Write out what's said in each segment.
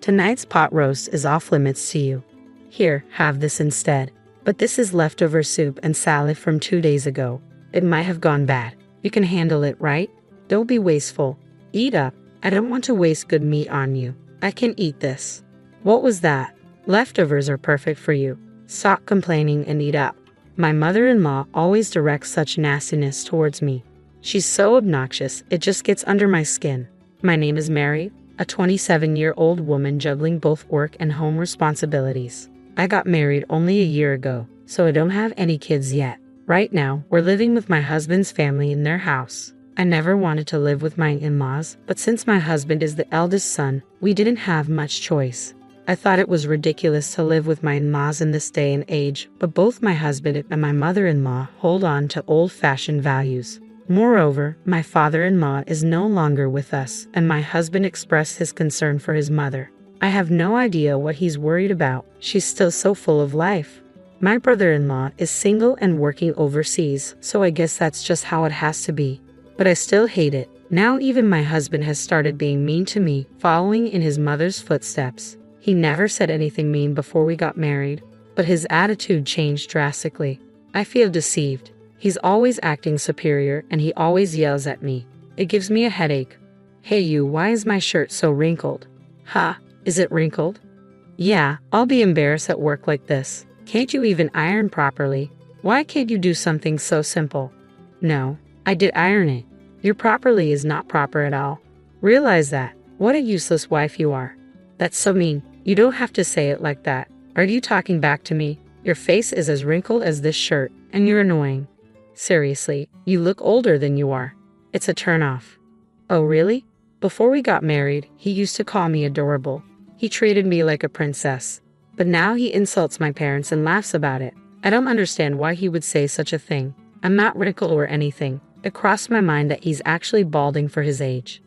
Tonight's pot roast is off limits to you. Here, have this instead. But this is leftover soup and salad from 2 days ago. It might have gone bad. You can handle it, right? Don't be wasteful. Eat up. I don't want to waste good meat on you. I can eat this. What was that? Leftovers are perfect for you. Stop complaining and eat up. My mother-in-law always directs such nastiness towards me. She's so obnoxious, it just gets under my skin. My name is Mary, a 27-year-old woman juggling both work and home responsibilities. I got married only a year ago, so I don't have any kids yet. Right now, we're living with my husband's family in their house. I never wanted to live with my in-laws, but since my husband is the eldest son, we didn't have much choice. I thought it was ridiculous to live with my in-laws in this day and age, but both my husband and my mother-in-law hold on to old-fashioned values. Moreover, my father-in-law is no longer with us, and my husband expressed his concern for his mother. I have no idea what he's worried about. She's still so full of life. My brother-in-law is single and working overseas, so I guess that's just how it has to be. But I still hate it. Now even my husband has started being mean to me, following in his mother's footsteps. He never said anything mean before we got married, but his attitude changed drastically. I feel deceived. He's always acting superior and he always yells at me. It gives me a headache. Hey you, why is my shirt so wrinkled? Ha, is it wrinkled? Yeah, I'll be embarrassed at work like this. Can't you even iron properly? Why can't you do something so simple? No, I did iron it. Your properly is not proper at all. Realize that. What a useless wife you are. That's so mean. You don't have to say it like that. Are you talking back to me? Your face is as wrinkled as this shirt, and you're annoying. Seriously, you look older than you are. It's a turnoff. Oh really? Before we got married, he used to call me adorable. He treated me like a princess. But now he insults my parents and laughs about it. I don't understand why he would say such a thing. I'm not wrinkled or anything. It crossed my mind that he's actually balding for his age.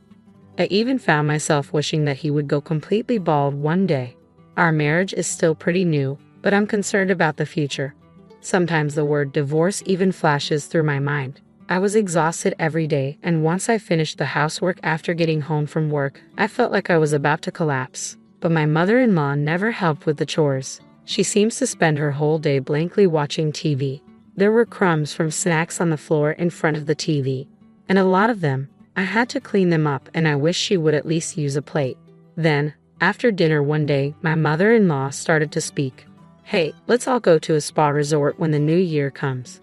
I even found myself wishing that he would go completely bald one day. Our marriage is still pretty new, but I'm concerned about the future. Sometimes the word divorce even flashes through my mind. I was exhausted every day, and once I finished the housework after getting home from work, I felt like I was about to collapse. But my mother-in-law never helped with the chores. She seems to spend her whole day blankly watching TV. There were crumbs from snacks on the floor in front of the TV, and a lot of them. I had to clean them up, and I wish she would at least use a plate. Then, after dinner one day, my mother-in-law started to speak. Hey, let's all go to a spa resort when the new year comes.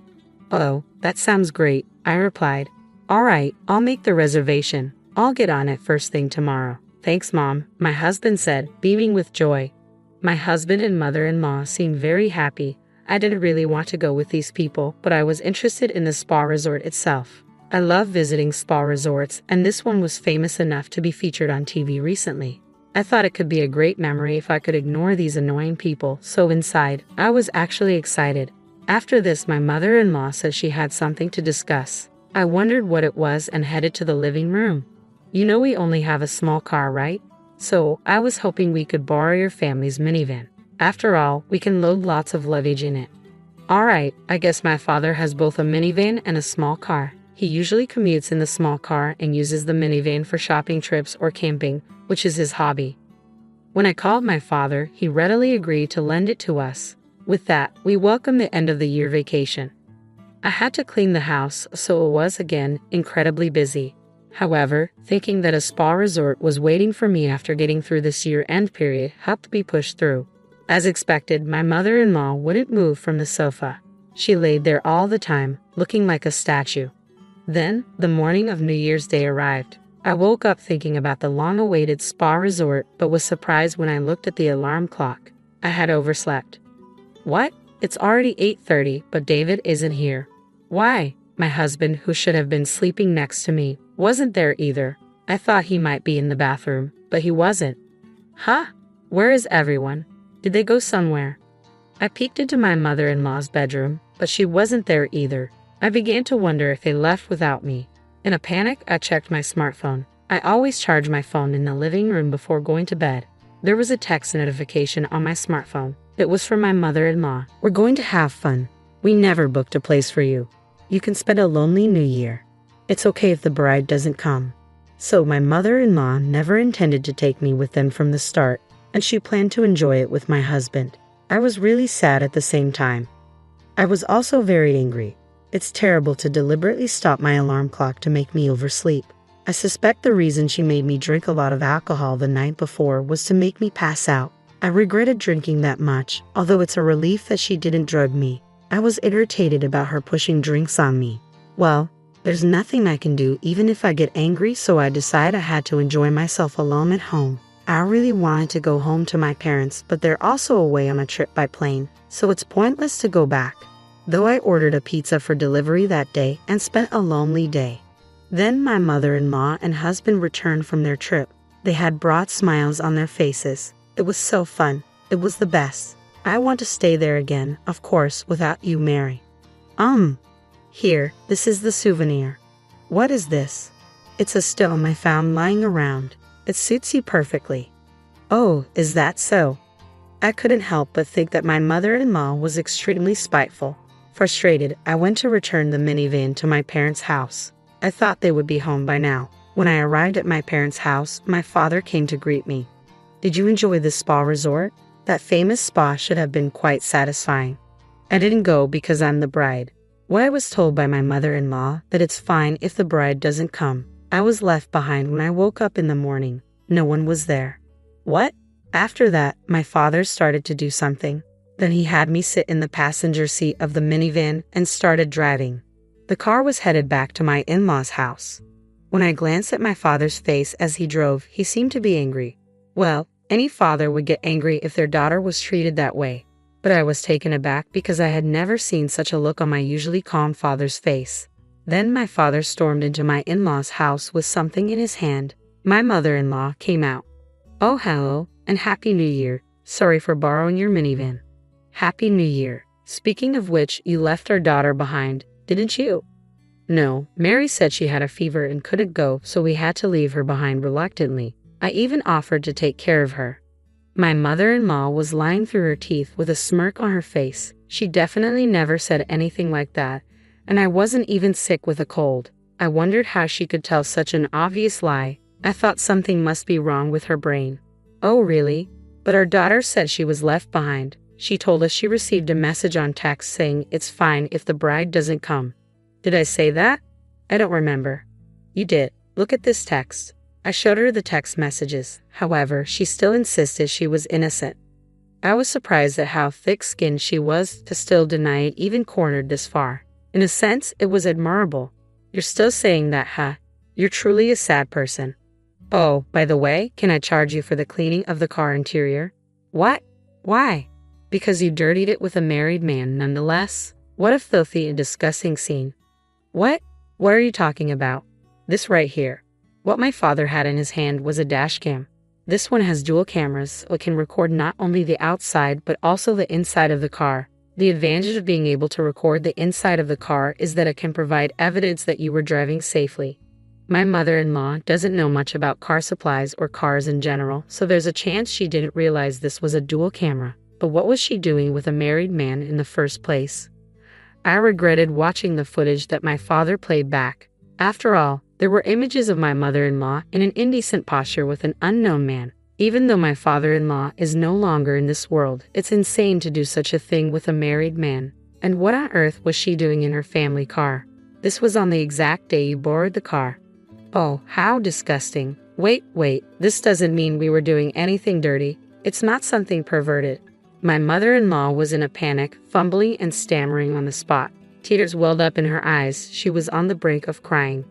Oh, that sounds great, I replied. All right, I'll make the reservation. I'll get on it first thing tomorrow. Thanks, Mom, my husband said, beaming with joy. My husband and mother-in-law seemed very happy. I didn't really want to go with these people, but I was interested in the spa resort itself. I love visiting spa resorts, and this one was famous enough to be featured on TV recently. I thought it could be a great memory if I could ignore these annoying people, so inside, I was actually excited. After this, my mother-in-law said she had something to discuss. I wondered what it was and headed to the living room. You know we only have a small car, right? So, I was hoping we could borrow your family's minivan. After all, we can load lots of luggage in it. Alright, I guess my father has both a minivan and a small car. He usually commutes in the small car and uses the minivan for shopping trips or camping, which is his hobby. When I called my father, he readily agreed to lend it to us. With that, we welcomed the end of the year vacation. I had to clean the house, so it was again incredibly busy. However, thinking that a spa resort was waiting for me after getting through this year-end period helped me push through. As expected, my mother-in-law wouldn't move from the sofa. She laid there all the time, looking like a statue. Then, the morning of New Year's Day arrived. I woke up thinking about the long-awaited spa resort, but was surprised when I looked at the alarm clock. I had overslept. What? It's already 8:30, but David isn't here. Why? My husband, who should have been sleeping next to me, wasn't there either. I thought he might be in the bathroom, but he wasn't. Huh? Where is everyone? Did they go somewhere? I peeked into my mother-in-law's bedroom, but she wasn't there either. I began to wonder if they left without me. In a panic, I checked my smartphone. I always charge my phone in the living room before going to bed. There was a text notification on my smartphone. It was from my mother-in-law. We're going to have fun. We never booked a place for you. You can spend a lonely New Year. It's okay if the bride doesn't come. So my mother-in-law never intended to take me with them from the start. and she planned to enjoy it with my husband. I was really sad at the same time. I was also very angry. It's terrible to deliberately stop my alarm clock to make me oversleep. I suspect the reason she made me drink a lot of alcohol the night before was to make me pass out. I regretted drinking that much, although it's a relief that she didn't drug me. I was irritated about her pushing drinks on me. Well, there's nothing I can do even if I get angry, so I decided I had to enjoy myself alone at home. I really wanted to go home to my parents, but they're also away on a trip by plane, so it's pointless to go back. Though I ordered a pizza for delivery that day and spent a lonely day. Then my mother-in-law and husband returned from their trip. They had broad smiles on their faces. It was so fun. It was the best. I want to stay there again, of course, without you, Mary. Here, this is the souvenir. What is this? It's a stone I found lying around. It suits you perfectly. Oh, is that so? I couldn't help but think that my mother-in-law was extremely spiteful. Frustrated, I went to return the minivan to my parents' house. I thought they would be home by now. When I arrived at my parents' house, my father came to greet me. Did you enjoy the spa resort? That famous spa should have been quite satisfying. I didn't go because I'm the bride. Well, I was told by my mother-in-law that it's fine if the bride doesn't come. I was left behind when I woke up in the morning. No one was there. What? After that, my father started to do something. Then he had me sit in the passenger seat of the minivan and started driving. The car was headed back to my in-laws' house. When I glanced at my father's face as he drove, he seemed to be angry. Well, any father would get angry if their daughter was treated that way. But I was taken aback because I had never seen such a look on my usually calm father's face. Then my father stormed into my in-laws' house with something in his hand. My mother-in-law came out. Oh, hello, and Happy New Year. Sorry for borrowing your minivan. Happy New Year. Speaking of which, you left our daughter behind, didn't you? No, Mary said she had a fever and couldn't go, so we had to leave her behind reluctantly. I even offered to take care of her. My mother-in-law was lying through her teeth with a smirk on her face. She definitely never said anything like that, and I wasn't even sick with a cold. I wondered how she could tell such an obvious lie. I thought something must be wrong with her brain. Oh, really? But our daughter said she was left behind. She told us she received a message on text saying it's fine if the bride doesn't come. Did I say that? I don't remember. You did. Look at this text. I showed her the text messages. However, she still insisted she was innocent. I was surprised at how thick-skinned she was to still deny it even cornered this far. In a sense, it was admirable. You're still saying that, huh? You're truly a sad person. Oh, by the way, can I charge you for the cleaning of the car interior? What? Why? Because you dirtied it with a married man nonetheless? What a filthy and disgusting scene. What? What are you talking about? This right here. What my father had in his hand was a dash cam. This one has dual cameras, so it can record not only the outside but also the inside of the car. The advantage of being able to record the inside of the car is that it can provide evidence that you were driving safely. My mother-in-law doesn't know much about car supplies or cars in general, so there's a chance she didn't realize this was a dual camera. But what was she doing with a married man in the first place? I regretted watching the footage that my father played back. After all, there were images of my mother-in-law in an indecent posture with an unknown man. Even though my father-in-law is no longer in this world, it's insane to do such a thing with a married man. And what on earth was she doing in her family car? This was on the exact day you borrowed the car. Oh, how disgusting. Wait, this doesn't mean we were doing anything dirty. It's not something perverted. My mother-in-law was in a panic, fumbling and stammering on the spot. Tears welled up in her eyes. She was on the brink of crying.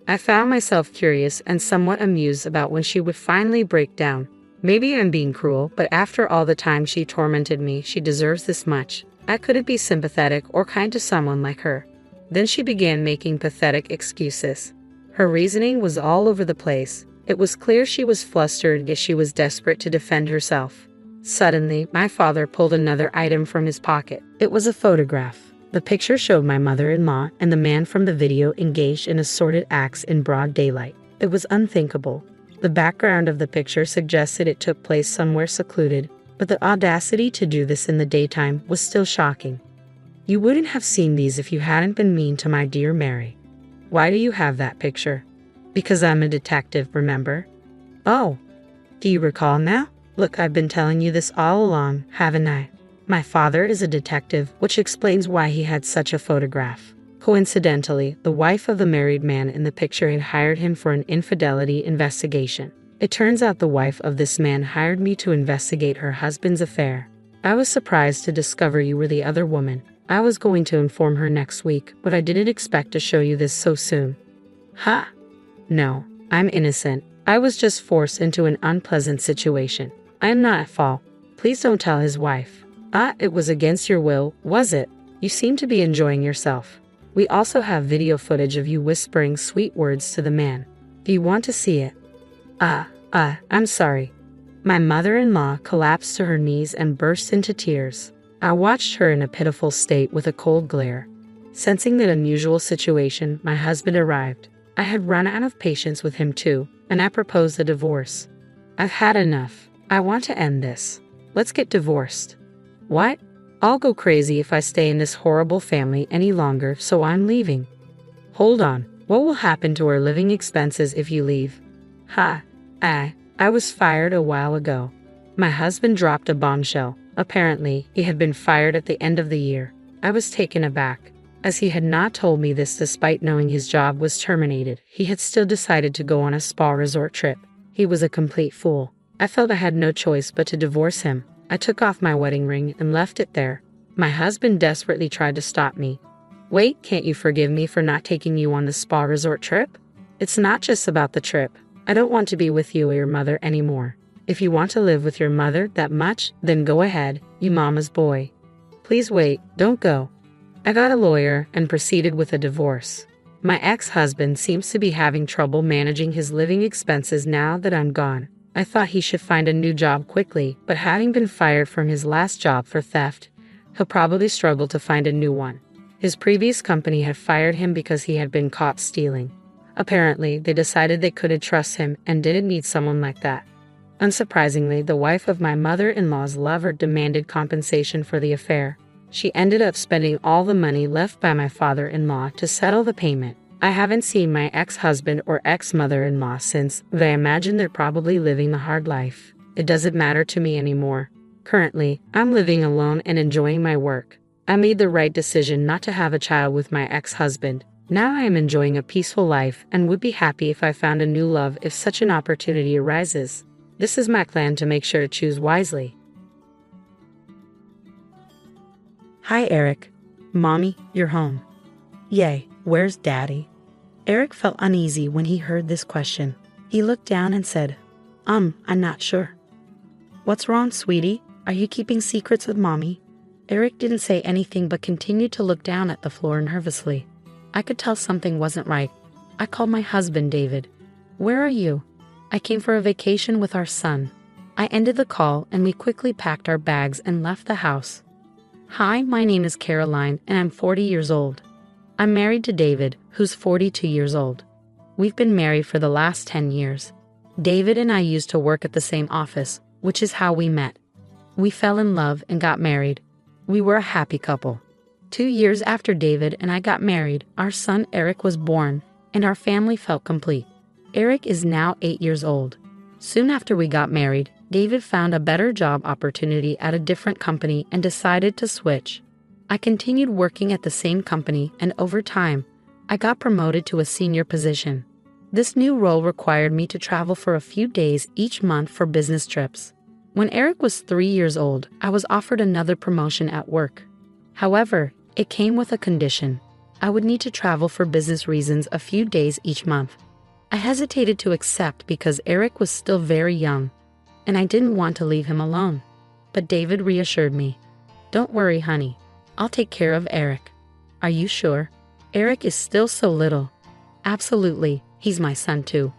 I found myself curious and somewhat amused about when she would finally break down. Maybe I'm being cruel, but after all the time she tormented me, she deserves this much. I couldn't be sympathetic or kind to someone like her. Then she began making pathetic excuses. Her reasoning was all over the place. It was clear she was flustered, yet she was desperate to defend herself. Suddenly, my father pulled another item from his pocket. It was a photograph. The picture showed my mother-in-law and the man from the video engaged in assorted acts in broad daylight. It was unthinkable. The background of the picture suggested it took place somewhere secluded, but the audacity to do this in the daytime was still shocking. You wouldn't have seen these if you hadn't been mean to my dear Mary. Why do you have that picture? Because I'm a detective, remember? Oh, do you recall now? Look, I've been telling you this all along, haven't I? My father is a detective, which explains why he had such a photograph. Coincidentally, the wife of the married man in the picture had hired him for an infidelity investigation. It turns out the wife of this man hired me to investigate her husband's affair. I was surprised to discover you were the other woman. I was going to inform her next week, but I didn't expect to show you this so soon. Ha! No, I'm innocent. I was just forced into an unpleasant situation. I am not at fault. Please don't tell his wife. It was against your will, was it? You seem to be enjoying yourself. We also have video footage of you whispering sweet words to the man. Do you want to see it? I'm sorry. My mother-in-law collapsed to her knees and burst into tears. I watched her in a pitiful state with a cold glare. Sensing that unusual situation, my husband arrived. I had run out of patience with him too, and I proposed a divorce. I've had enough. I want to end this. Let's get divorced. What? I'll go crazy if I stay in this horrible family any longer, so I'm leaving. Hold on. What will happen to our living expenses if you leave? I was fired a while ago. My husband dropped a bombshell. Apparently, he had been fired at the end of the year. I was taken aback. As he had not told me this despite knowing his job was terminated, he had still decided to go on a spa resort trip. He was a complete fool. I felt I had no choice but to divorce him. I took off my wedding ring and left it there. My husband desperately tried to stop me. Wait, can't you forgive me for not taking you on the spa resort trip? It's not just about the trip. I don't want to be with you or your mother anymore. If you want to live with your mother that much, then go ahead, you mama's boy. Please wait, don't go. I got a lawyer and proceeded with a divorce. My ex-husband seems to be having trouble managing his living expenses now that I'm gone. I thought he should find a new job quickly, but having been fired from his last job for theft, he'll probably struggle to find a new one. His previous company had fired him because he had been caught stealing. Apparently, they decided they couldn't trust him and didn't need someone like that. Unsurprisingly, the wife of my mother-in-law's lover demanded compensation for the affair. She ended up spending all the money left by my father-in-law to settle the payment. I haven't seen my ex-husband or ex-mother-in-law since, but I imagine they're probably living the hard life. It doesn't matter to me anymore. Currently, I'm living alone and enjoying my work. I made the right decision not to have a child with my ex-husband. Now I am enjoying a peaceful life and would be happy if I found a new love if such an opportunity arises. This is my plan to make sure to choose wisely. Hi, Eric. Mommy, you're home. Yay, where's Daddy? Eric felt uneasy when he heard this question. He looked down and said, I'm not sure. What's wrong, sweetie? Are you keeping secrets with Mommy? Eric didn't say anything but continued to look down at the floor nervously. I could tell something wasn't right. I called my husband, David. Where are you? I came for a vacation with our son. I ended the call and we quickly packed our bags and left the house. Hi, my name is Caroline and I'm 40 years old. I'm married to David, who's 42 years old. We've been married for the last 10 years. David and I used to work at the same office, which is how we met. We fell in love and got married. We were a happy couple. 2 years after David and I got married, our son Eric was born, and our family felt complete. Eric is now 8 years old. Soon after we got married, David found a better job opportunity at a different company and decided to switch. I continued working at the same company, and over time, I got promoted to a senior position. This new role required me to travel for a few days each month for business trips. When Eric was 3 years old, I was offered another promotion at work. However, it came with a condition. I would need to travel for business reasons a few days each month. I hesitated to accept because Eric was still very young, and I didn't want to leave him alone. But David reassured me. Don't worry, honey. I'll take care of Eric. Are you sure? Eric is still so little. Absolutely, he's my son too.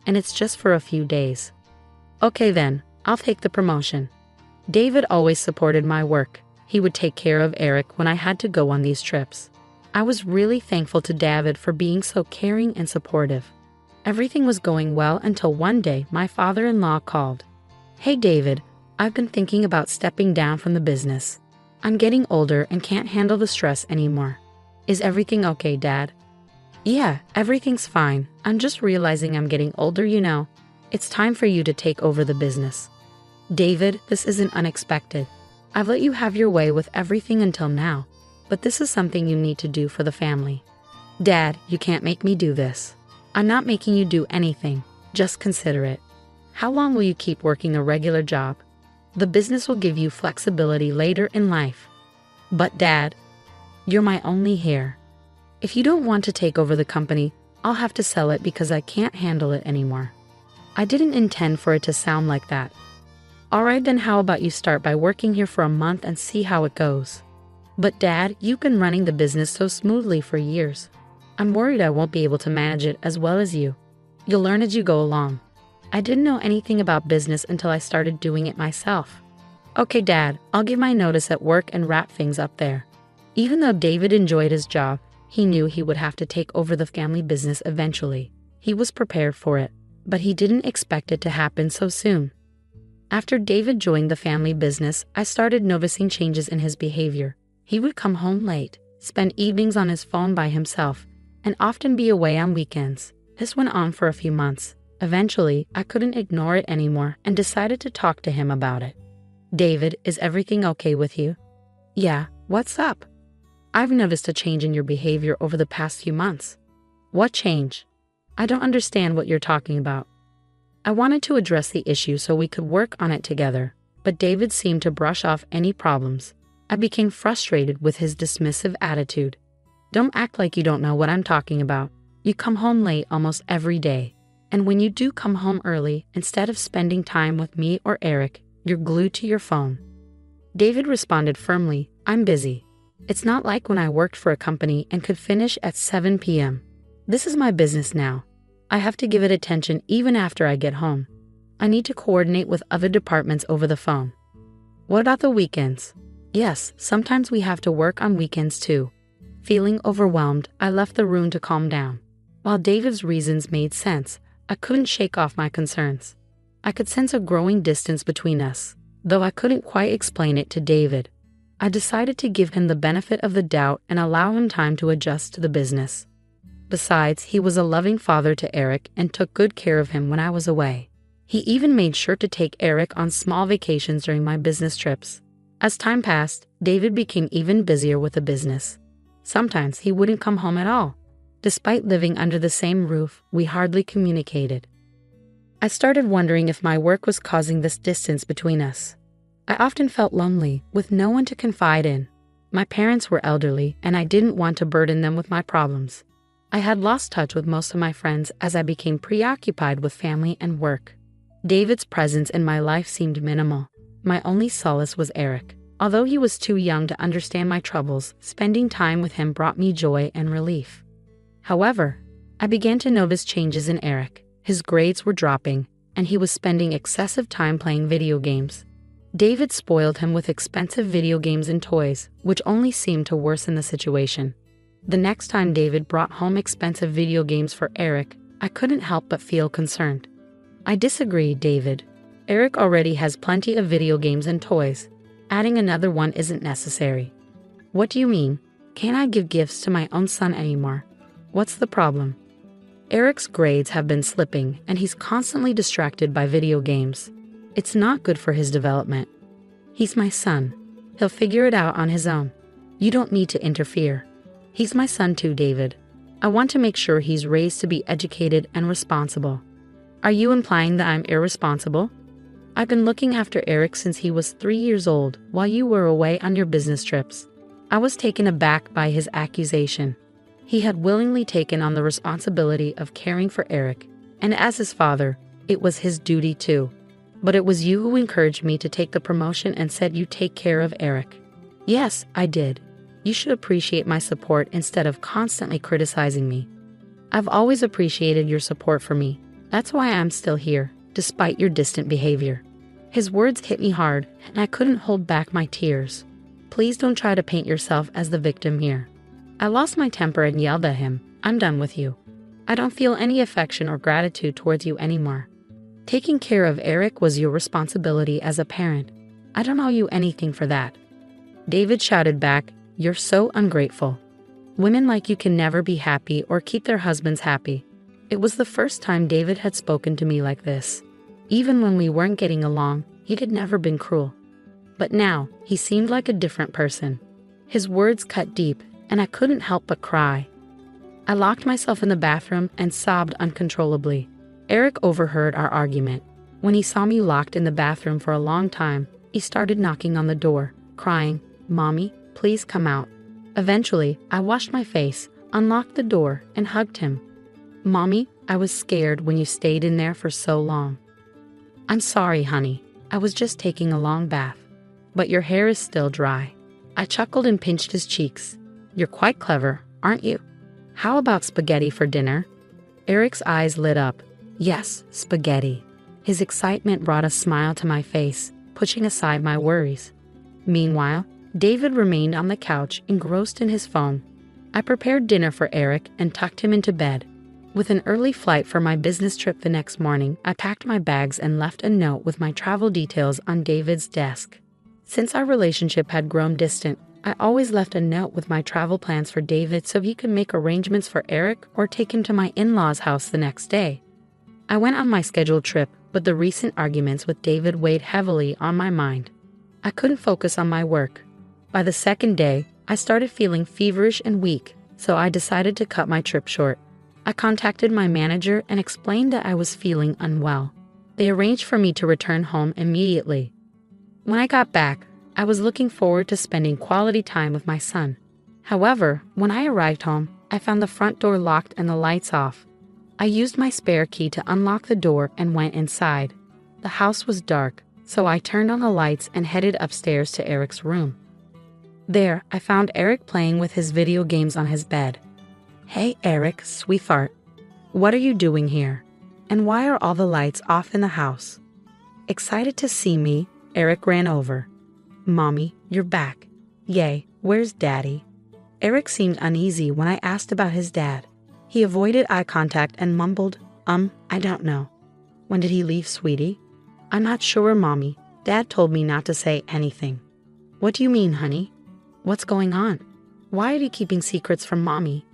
And it's just for a few days. Okay then, I'll take the promotion. David always supported my work. He would take care of Eric when I had to go on these trips. I was really thankful to David for being so caring and supportive. Everything was going well until one day my father-in-law called. Hey David, I've been thinking about stepping down from the business. I'm getting older and can't handle the stress anymore. Is everything okay, Dad? Yeah, everything's fine. I'm just realizing I'm getting older, you know. It's time for you to take over the business. David, this isn't unexpected. I've let you have your way with everything until now, but this is something you need to do for the family. Dad, you can't make me do this. I'm not making you do anything. Just consider it. How long will you keep working a regular job? The business will give you flexibility later in life. But Dad, you're my only heir. If you don't want to take over the company, I'll have to sell it because I can't handle it anymore. I didn't intend for it to sound like that. Alright, then how about you start by working here for a month and see how it goes? But Dad, you've been running the business so smoothly for years. I'm worried I won't be able to manage it as well as you. You'll learn as you go along. I didn't know anything about business until I started doing it myself. Okay, Dad, I'll give my notice at work and wrap things up there. Even though David enjoyed his job, he knew he would have to take over the family business eventually. He was prepared for it, but he didn't expect it to happen so soon. After David joined the family business, I started noticing changes in his behavior. He would come home late, spend evenings on his phone by himself, and often be away on weekends. This went on for a few months. Eventually, I couldn't ignore it anymore and decided to talk to him about it. David, is everything okay with you? Yeah, what's up? I've noticed a change in your behavior over the past few months. What change? I don't understand what you're talking about. I wanted to address the issue so we could work on it together, but David seemed to brush off any problems. I became frustrated with his dismissive attitude. Don't act like you don't know what I'm talking about. You come home late almost every day. And when you do come home early, instead of spending time with me or Eric, you're glued to your phone. David responded firmly, I'm busy. It's not like when I worked for a company and could finish at 7 p.m. This is my business now. I have to give it attention even after I get home. I need to coordinate with other departments over the phone. What about the weekends? Yes, sometimes we have to work on weekends too. Feeling overwhelmed, I left the room to calm down. While David's reasons made sense, I couldn't shake off my concerns. I could sense a growing distance between us, though I couldn't quite explain it to David. I decided to give him the benefit of the doubt and allow him time to adjust to the business. Besides, he was a loving father to Eric and took good care of him when I was away. He even made sure to take Eric on small vacations during my business trips. As time passed, David became even busier with the business. Sometimes he wouldn't come home at all. Despite living under the same roof, we hardly communicated. I started wondering if my work was causing this distance between us. I often felt lonely, with no one to confide in. My parents were elderly, and I didn't want to burden them with my problems. I had lost touch with most of my friends as I became preoccupied with family and work. David's presence in my life seemed minimal. My only solace was Eric. Although he was too young to understand my troubles, spending time with him brought me joy and relief. However, I began to notice changes in Eric. His grades were dropping, and he was spending excessive time playing video games. David spoiled him with expensive video games and toys, which only seemed to worsen the situation. The next time David brought home expensive video games for Eric, I couldn't help but feel concerned. I disagree, David. Eric already has plenty of video games and toys. Adding another one isn't necessary. What do you mean? Can't I give gifts to my own son anymore? What's the problem? Eric's grades have been slipping, and he's constantly distracted by video games. It's not good for his development. He's my son. He'll figure it out on his own. You don't need to interfere. He's my son too, David. I want to make sure he's raised to be educated and responsible. Are you implying that I'm irresponsible? I've been looking after Eric since he was 3 years old while you were away on your business trips. I was taken aback by his accusation. He had willingly taken on the responsibility of caring for Eric, and as his father, it was his duty too. But it was you who encouraged me to take the promotion and said you take care of Eric. Yes, I did. You should appreciate my support instead of constantly criticizing me. I've always appreciated your support for me. That's why I'm still here, despite your distant behavior. His words hit me hard, and I couldn't hold back my tears. Please don't try to paint yourself as the victim here. I lost my temper and yelled at him. I'm done with you. I don't feel any affection or gratitude towards you anymore. Taking care of Eric was your responsibility as a parent. I don't owe you anything for that. David shouted back, You're so ungrateful. Women like you can never be happy or keep their husbands happy. It was the first time David had spoken to me like this. Even when we weren't getting along, He had never been cruel. But now, he seemed like a different person. His words cut deep, and I couldn't help but cry. I locked myself in the bathroom and sobbed uncontrollably. Eric overheard our argument. When he saw me locked in the bathroom for a long time, he started knocking on the door, crying, "Mommy, please come out." Eventually, I washed my face, unlocked the door, and hugged him. "Mommy, I was scared when you stayed in there for so long." "I'm sorry, honey. I was just taking a long bath. But your hair is still dry." I chuckled and pinched his cheeks. "You're quite clever, aren't you? How about spaghetti for dinner?" Eric's eyes lit up. Yes, spaghetti. His excitement brought a smile to my face, pushing aside my worries. Meanwhile, David remained on the couch, engrossed in his phone. I prepared dinner for Eric and tucked him into bed. With an early flight for my business trip the next morning, I packed my bags and left a note with my travel details on David's desk. Since our relationship had grown distant, I always left a note with my travel plans for David so he could make arrangements for Eric or take him to my in-laws' house the next day. I went on my scheduled trip, but the recent arguments with David weighed heavily on my mind. I couldn't focus on my work. By the second day, I started feeling feverish and weak, so I decided to cut my trip short. I contacted my manager and explained that I was feeling unwell. They arranged for me to return home immediately. When I got back, I was looking forward to spending quality time with my son. However, when I arrived home, I found the front door locked and the lights off. I used my spare key to unlock the door and went inside. The house was dark, so I turned on the lights and headed upstairs to Eric's room. There, I found Eric playing with his video games on his bed. "Hey Eric, sweetheart. What are you doing here? And why are all the lights off in the house?" Excited to see me, Eric ran over. "Mommy, you're back. Yay, where's Daddy?" Eric seemed uneasy when I asked about his dad. He avoided eye contact and mumbled, I don't know." "When did he leave, sweetie?" "I'm not sure, Mommy. Dad told me not to say anything." "What do you mean, honey? What's going on? Why are you keeping secrets from Mommy?"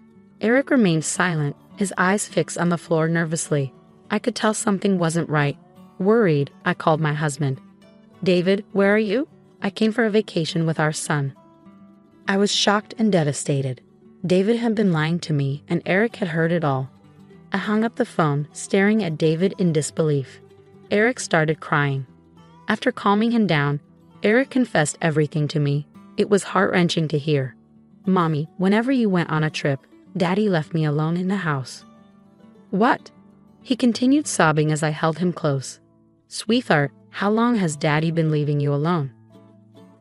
Eric remained silent, his eyes fixed on the floor nervously. I could tell something wasn't right. Worried, I called my husband. "David, where are you?" "I came for a vacation with our son." I was shocked and devastated. David had been lying to me, and Eric had heard it all. I hung up the phone, staring at David in disbelief. Eric started crying. After calming him down, Eric confessed everything to me. It was heart-wrenching to hear. "Mommy, whenever you went on a trip, Daddy left me alone in the house." "What?" He continued sobbing as I held him close. "Sweetheart, how long has Daddy been leaving you alone?"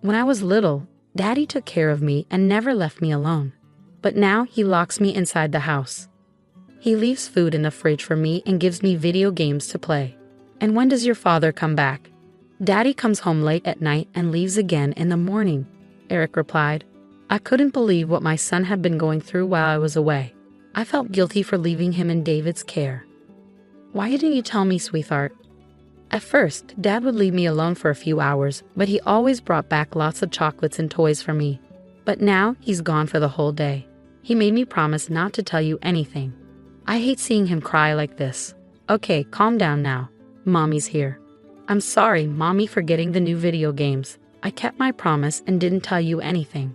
"When I was little, Daddy took care of me and never left me alone. But now he locks me inside the house. He leaves food in the fridge for me and gives me video games to play." "And when does your father come back?" "Daddy comes home late at night and leaves again in the morning," Eric replied. I couldn't believe what my son had been going through while I was away. I felt guilty for leaving him in David's care. "Why didn't you tell me, sweetheart?" "At first, Dad would leave me alone for a few hours, but he always brought back lots of chocolates and toys for me. But now he's gone for the whole day. He made me promise not to tell you anything. I hate seeing him cry like this." "Okay, calm down now. Mommy's here." "I'm sorry, Mommy, for getting the new video games. I kept my promise and didn't tell you anything."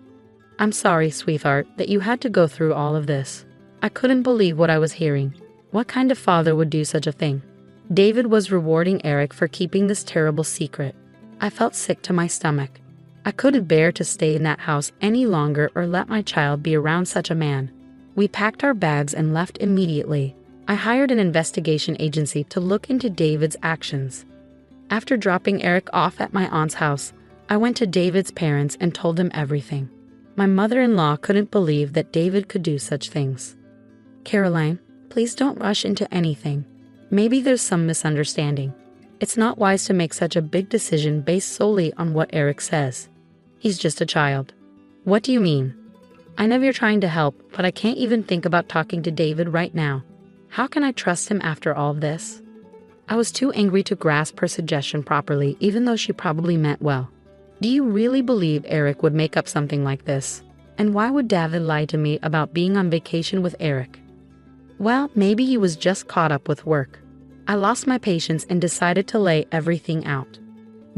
"I'm sorry, sweetheart, that you had to go through all of this. I couldn't believe what I was hearing. What kind of father would do such a thing?" David was rewarding Eric for keeping this terrible secret. I felt sick to my stomach. I couldn't bear to stay in that house any longer or let my child be around such a man. We packed our bags and left immediately. I hired an investigation agency to look into David's actions. After dropping Eric off at my aunt's house, I went to David's parents and told them everything. My mother-in-law couldn't believe that David could do such things. "Caroline, please don't rush into anything. Maybe there's some misunderstanding. It's not wise to make such a big decision based solely on what Eric says. He's just a child." "What do you mean?" "I know you're trying to help, but I can't even think about talking to David right now. How can I trust him after all of this?" I was too angry to grasp her suggestion properly, even though she probably meant well. "Do you really believe Eric would make up something like this? And why would David lie to me about being on vacation with Eric?" "Well, maybe he was just caught up with work." I lost my patience and decided to lay everything out.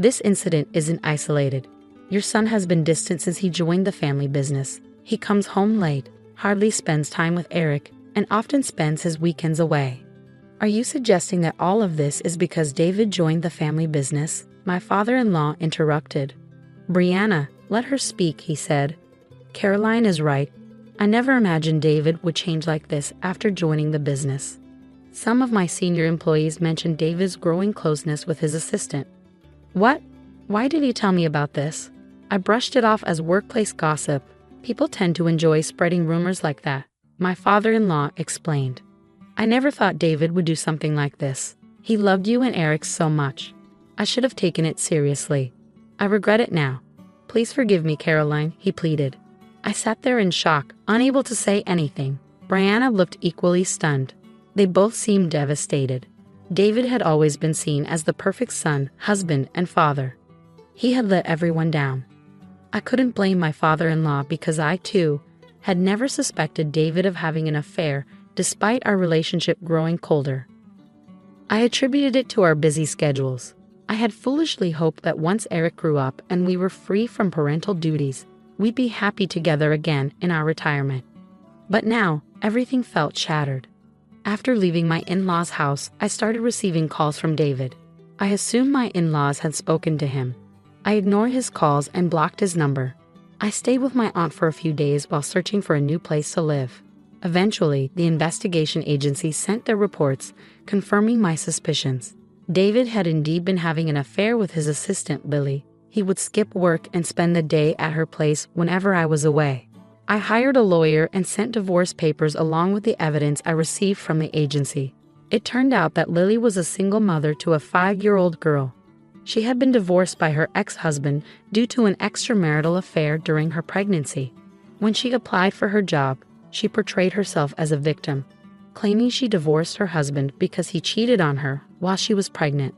This incident isn't isolated. Your son has been distant since he joined the family business. He comes home late, hardly spends time with Eric, and often spends his weekends away. Are you suggesting that all of this is because David joined the family business? My father-in-law interrupted. Brianna, let her speak, he said. Caroline is right. I never imagined David would change like this after joining the business. Some of my senior employees mentioned David's growing closeness with his assistant. What? Why did he tell me about this? I brushed it off as workplace gossip. People tend to enjoy spreading rumors like that, my father-in-law explained. I never thought David would do something like this. He loved you and Eric so much. I should have taken it seriously. I regret it now. Please forgive me, Caroline, he pleaded. I sat there in shock, unable to say anything. Brianna looked equally stunned. They both seemed devastated. David had always been seen as the perfect son, husband, and father. He had let everyone down. I couldn't blame my father-in-law because I, too, had never suspected David of having an affair despite our relationship growing colder. I attributed it to our busy schedules. I had foolishly hoped that once Eric grew up and we were free from parental duties, we'd be happy together again in our retirement. But now, everything felt shattered. After leaving my in-laws' house, I started receiving calls from David. I assumed my in-laws had spoken to him. I ignored his calls and blocked his number. I stayed with my aunt for a few days while searching for a new place to live. Eventually, the investigation agency sent their reports, confirming my suspicions. David had indeed been having an affair with his assistant, Lily. He would skip work and spend the day at her place whenever I was away. I hired a lawyer and sent divorce papers along with the evidence I received from the agency. It turned out that Lily was a single mother to a 5-year-old girl. She had been divorced by her ex-husband due to an extramarital affair during her pregnancy. When she applied for her job, she portrayed herself as a victim, claiming she divorced her husband because he cheated on her while she was pregnant.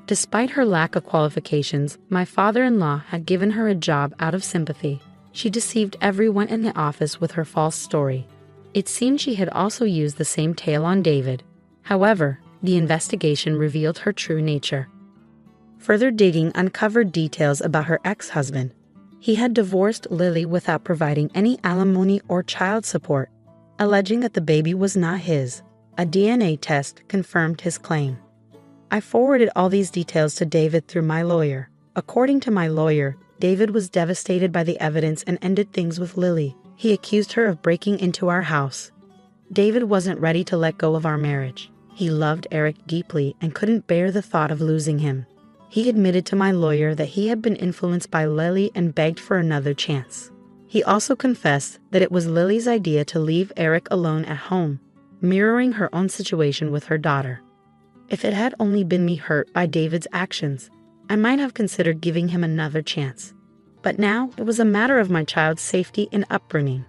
Despite her lack of qualifications, my father-in-law had given her a job out of sympathy. She deceived everyone in the office with her false story. It seemed she had also used the same tale on David. However, the investigation revealed her true nature. Further digging uncovered details about her ex-husband. He had divorced Lily without providing any alimony or child support, alleging that the baby was not his. A DNA test confirmed his claim. I forwarded all these details to David through my lawyer. According to my lawyer, David was devastated by the evidence and ended things with Lily. He accused her of breaking into our house. David wasn't ready to let go of our marriage. He loved Eric deeply and couldn't bear the thought of losing him. He admitted to my lawyer that he had been influenced by Lily and begged for another chance. He also confessed that it was Lily's idea to leave Eric alone at home, mirroring her own situation with her daughter. If it had only been me hurt by David's actions, I might have considered giving him another chance. But now it was a matter of my child's safety and upbringing.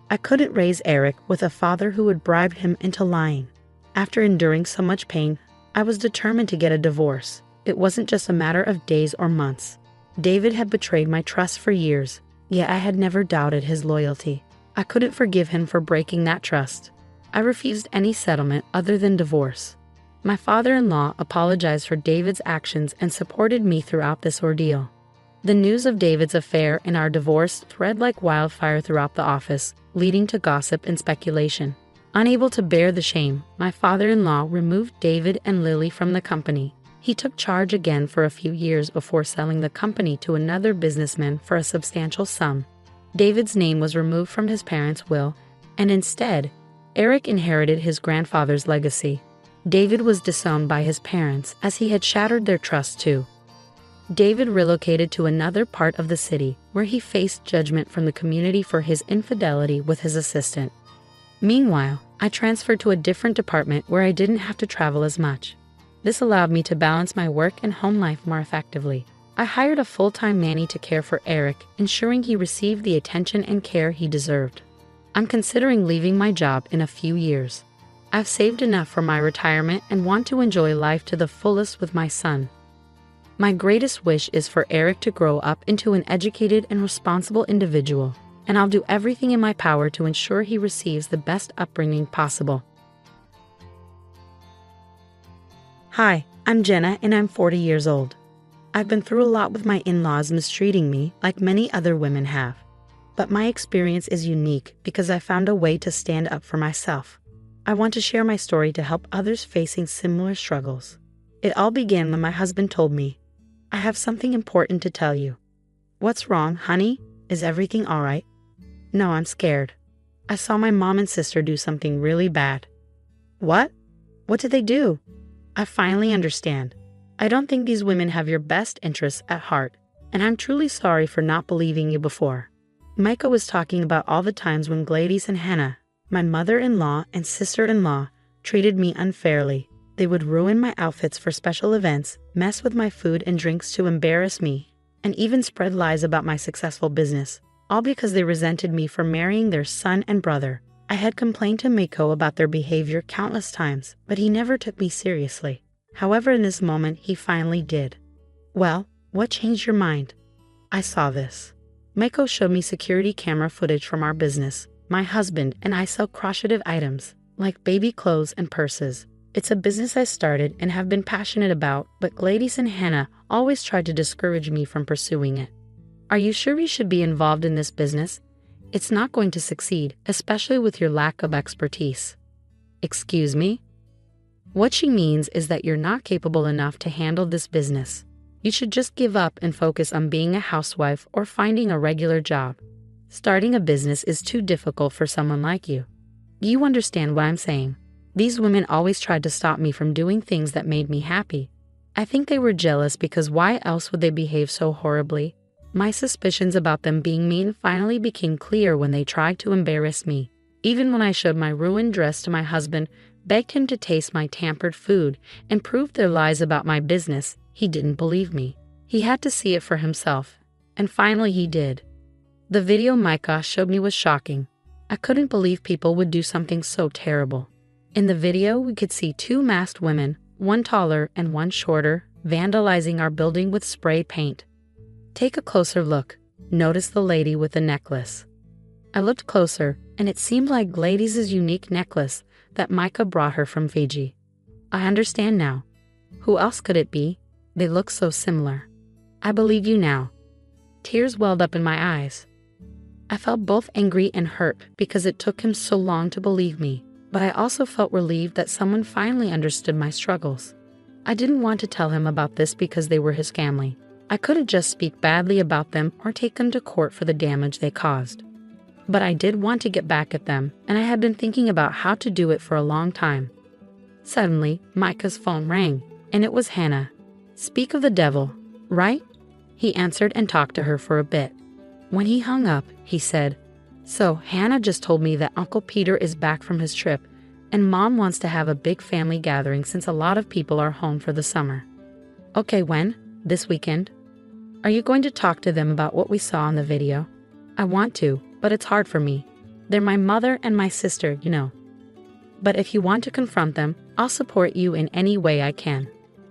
I couldn't raise Eric with a father who would bribe him into lying. After enduring so much pain, I was determined to get a divorce. It wasn't just a matter of days or months. David had betrayed my trust for years, yet I had never doubted his loyalty. I couldn't forgive him for breaking that trust. I refused any settlement other than divorce. My father-in-law apologized for David's actions and supported me throughout this ordeal. The news of David's affair and our divorce spread like wildfire throughout the office, leading to gossip and speculation. Unable to bear the shame, my father-in-law removed David and Lily from the company. He took charge again for a few years before selling the company to another businessman for a substantial sum. David's name was removed from his parents' will, and instead, Eric inherited his grandfather's legacy. David was disowned by his parents as he had shattered their trust too. David relocated to another part of the city where he faced judgment from the community for his infidelity with his assistant. Meanwhile, I transferred to a different department where I didn't have to travel as much. This allowed me to balance my work and home life more effectively. I hired a full-time nanny to care for Eric, ensuring he received the attention and care he deserved. I'm considering leaving my job in a few years. I've saved enough for my retirement and want to enjoy life to the fullest with my son. My greatest wish is for Eric to grow up into an educated and responsible individual, and I'll do everything in my power to ensure he receives the best upbringing possible. Hi, I'm Jenna and I'm 40 years old. I've been through a lot with my in-laws mistreating me like many other women have. But my experience is unique because I found a way to stand up for myself. I want to share my story to help others facing similar struggles. It all began when my husband told me, "I have something important to tell you." "What's wrong, honey? Is everything all right?" "No, I'm scared. I saw my mom and sister do something really bad." "What? What did they do?" "I finally understand. I don't think these women have your best interests at heart, and I'm truly sorry for not believing you before." Micah was talking about all the times when Gladys and Hannah, my mother-in-law and sister-in-law, treated me unfairly. They would ruin my outfits for special events, mess with my food and drinks to embarrass me, and even spread lies about my successful business, all because they resented me for marrying their son and brother. I had complained to Mako about their behavior countless times, but he never took me seriously. However, in this moment, he finally did. "Well, what changed your mind?" "I saw this." Mako showed me security camera footage from our business. My husband and I sell crocheted items, like baby clothes and purses. It's a business I started and have been passionate about, but Gladys and Hannah always tried to discourage me from pursuing it. "Are you sure you should be involved in this business? It's not going to succeed, especially with your lack of expertise." "Excuse me?" What she means is that you're not capable enough to handle this business. You should just give up and focus on being a housewife or finding a regular job. Starting a business is too difficult for someone like you. You understand what I'm saying? These women always tried to stop me from doing things that made me happy. I think they were jealous because why else would they behave so horribly? My suspicions about them being mean finally became clear when they tried to embarrass me. Even when I showed my ruined dress to my husband, begged him to taste my tampered food, and proved their lies about my business, he didn't believe me. He had to see it for himself. And finally he did. The video Micah showed me was shocking. I couldn't believe people would do something so terrible. In the video, we could see two masked women, one taller and one shorter, vandalizing our building with spray paint. Take a closer look. Notice the lady with the necklace. I looked closer, and it seemed like Gladys' unique necklace that Micah brought her from Fiji. I understand now. Who else could it be? They look so similar. I believe you now. Tears welled up in my eyes. I felt both angry and hurt because it took him so long to believe me, but I also felt relieved that someone finally understood my struggles. I didn't want to tell him about this because they were his family. I couldn't just speak badly about them or take them to court for the damage they caused. But I did want to get back at them, and I had been thinking about how to do it for a long time. Suddenly, Micah's phone rang, and it was Hannah. "Speak of the devil, right?" He answered and talked to her for a bit. When he hung up, he said, "So Hannah just told me that Uncle Peter is back from his trip, and Mom wants to have a big family gathering since a lot of people are home for the summer." "Okay, when? This weekend?" "Are you going to talk to them about what we saw in the video?" "I want to, but it's hard for me. They're my mother and my sister, you know. But if you want to confront them, I'll support you in any way I can."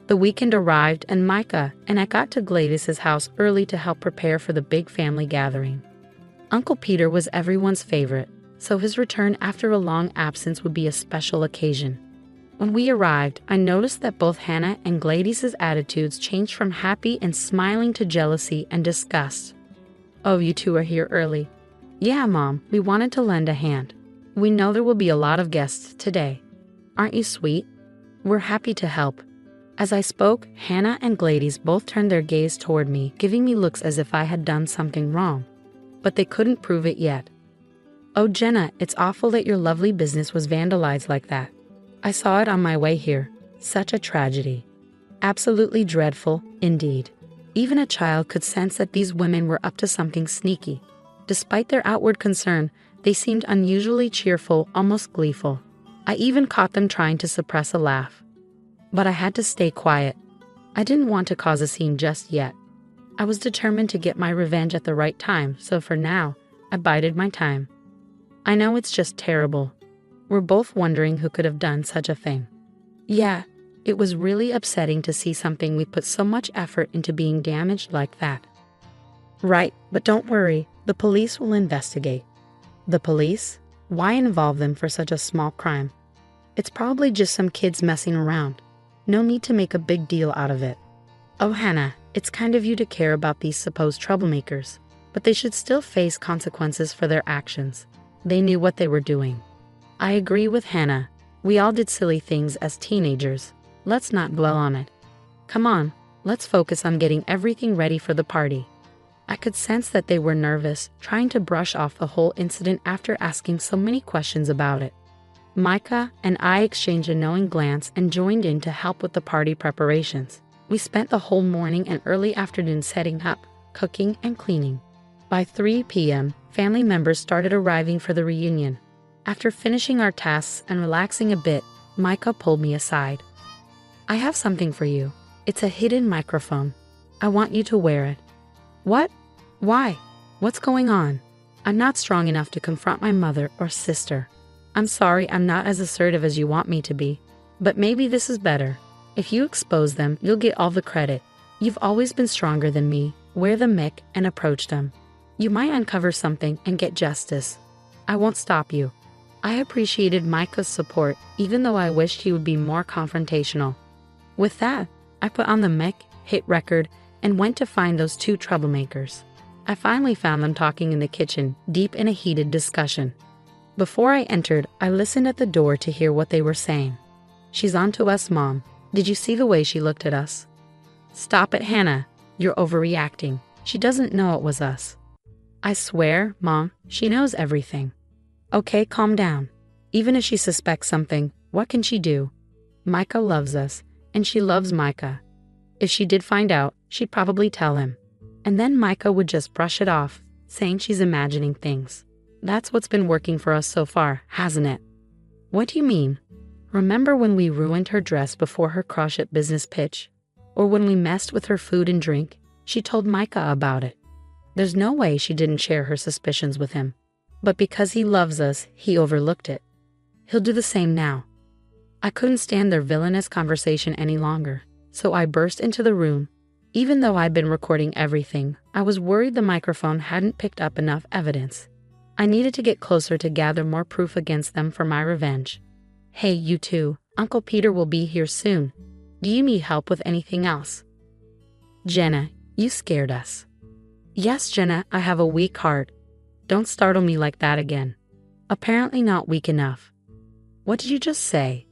The weekend arrived and Micah and I got to Gladys' house early to help prepare for the big family gathering. Uncle Peter was everyone's favorite, so his return after a long absence would be a special occasion. When we arrived, I noticed that both Hannah and Gladys' attitudes changed from happy and smiling to jealousy and disgust. "Oh, you two are here early." "Yeah, Mom, we wanted to lend a hand. We know there will be a lot of guests today. Aren't you sweet? We're happy to help." As I spoke, Hannah and Gladys both turned their gaze toward me, giving me looks as if I had done something wrong. But they couldn't prove it yet. "Oh, Jenna, it's awful that your lovely business was vandalized like that. I saw it on my way here. Such a tragedy." "Absolutely dreadful, indeed. Even a child could sense that these women were up to something sneaky. Despite their outward concern, they seemed unusually cheerful, almost gleeful. I even caught them trying to suppress a laugh. But I had to stay quiet. I didn't want to cause a scene just yet. I was determined to get my revenge at the right time, so for now, I bided my time. I know it's just terrible. We're both wondering who could have done such a thing. Yeah, it was really upsetting to see something we put so much effort into being damaged like that." "Right, but don't worry, the police will investigate." "The police? Why involve them for such a small crime? It's probably just some kids messing around. No need to make a big deal out of it." "Oh, Hannah, It's kind of you to care about these supposed troublemakers, but they should still face consequences for their actions. They knew what they were doing. I agree with Hannah. We all did silly things as teenagers. Let's not dwell on it. Come on, let's focus on getting everything ready for the party. I could sense that they were nervous, trying to brush off the whole incident after asking so many questions about it. Micah and I exchanged a knowing glance and joined in to help with the party preparations. We spent the whole morning and early afternoon setting up, cooking, and cleaning. By 3 p.m., family members started arriving for the reunion. After finishing our tasks and relaxing a bit, Micah pulled me aside. I have something for you. It's a hidden microphone. I want you to wear it. What? Why? What's going on? I'm not strong enough to confront my mother or sister. I'm sorry I'm not as assertive as you want me to be, but maybe this is better. If you expose them, you'll get all the credit. You've always been stronger than me. Wear the mic and approach them. You might uncover something and get justice. I won't stop you. I appreciated Micah's support, even though I wished he would be more confrontational. With that, I put on the mic, hit record, and went to find those two troublemakers. I finally found them talking in the kitchen, deep in a heated discussion. Before I entered, I listened at the door to hear what they were saying. She's on to us, Mom. Did you see the way she looked at us? Stop it, Hannah. You're overreacting. She doesn't know it was us. I swear, Mom, she knows everything. Okay, calm down. Even if she suspects something, what can she do? Micah loves us, and she loves Micah. If she did find out, she'd probably tell him. And then Micah would just brush it off, saying she's imagining things. That's what's been working for us so far, hasn't it? What do you mean? Remember when we ruined her dress before her crush at business pitch? Or when we messed with her food and drink? She told Micah about it. There's no way she didn't share her suspicions with him. But because he loves us, he overlooked it. He'll do the same now. I couldn't stand their villainous conversation any longer, so I burst into the room. Even though I'd been recording everything, I was worried the microphone hadn't picked up enough evidence. I needed to get closer to gather more proof against them for my revenge. Hey, you two, Uncle Peter will be here soon. Do you need help with anything else? Jenna, you scared us. Yes, Jenna, I have a weak heart. Don't startle me like that again. Apparently not weak enough. What did you just say?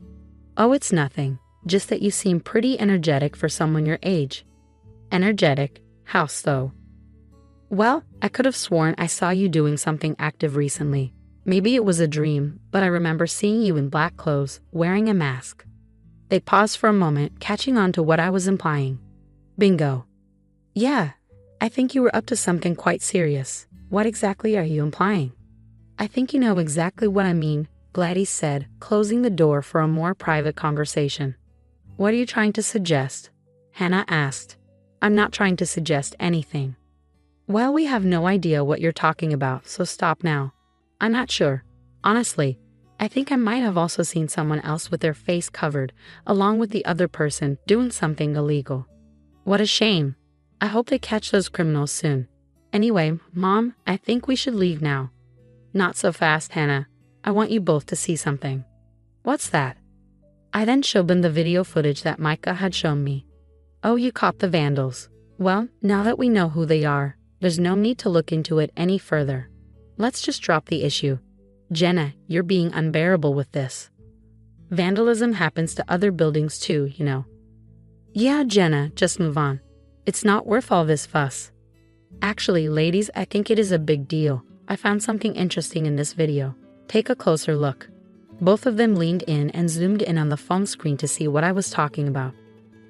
Oh, it's nothing. Just that you seem pretty energetic for someone your age. Energetic? How so? Well, I could have sworn I saw you doing something active recently. Maybe it was a dream, but I remember seeing you in black clothes, wearing a mask. They paused for a moment, catching on to what I was implying. Bingo. Yeah, I think you were up to something quite serious. What exactly are you implying? I think you know exactly what I mean, Gladys said, closing the door for a more private conversation. What are you trying to suggest? Hannah asked. I'm not trying to suggest anything. Well, we have no idea what you're talking about, so stop now. I'm not sure. Honestly, I think I might have also seen someone else with their face covered, along with the other person doing something illegal. What a shame. I hope they catch those criminals soon. Anyway, Mom, I think we should leave now. Not so fast, Hannah. I want you both to see something. What's that? I then showed them the video footage that Micah had shown me. Oh, you caught the vandals. Well, now that we know who they are, there's no need to look into it any further. Let's just drop the issue. Jenna, you're being unbearable with this. Vandalism happens to other buildings too, you know. Yeah, Jenna, just move on. It's not worth all this fuss. Actually, ladies, I think it is a big deal. I found something interesting in this video. Take a closer look. Both of them leaned in and zoomed in on the phone screen to see what I was talking about.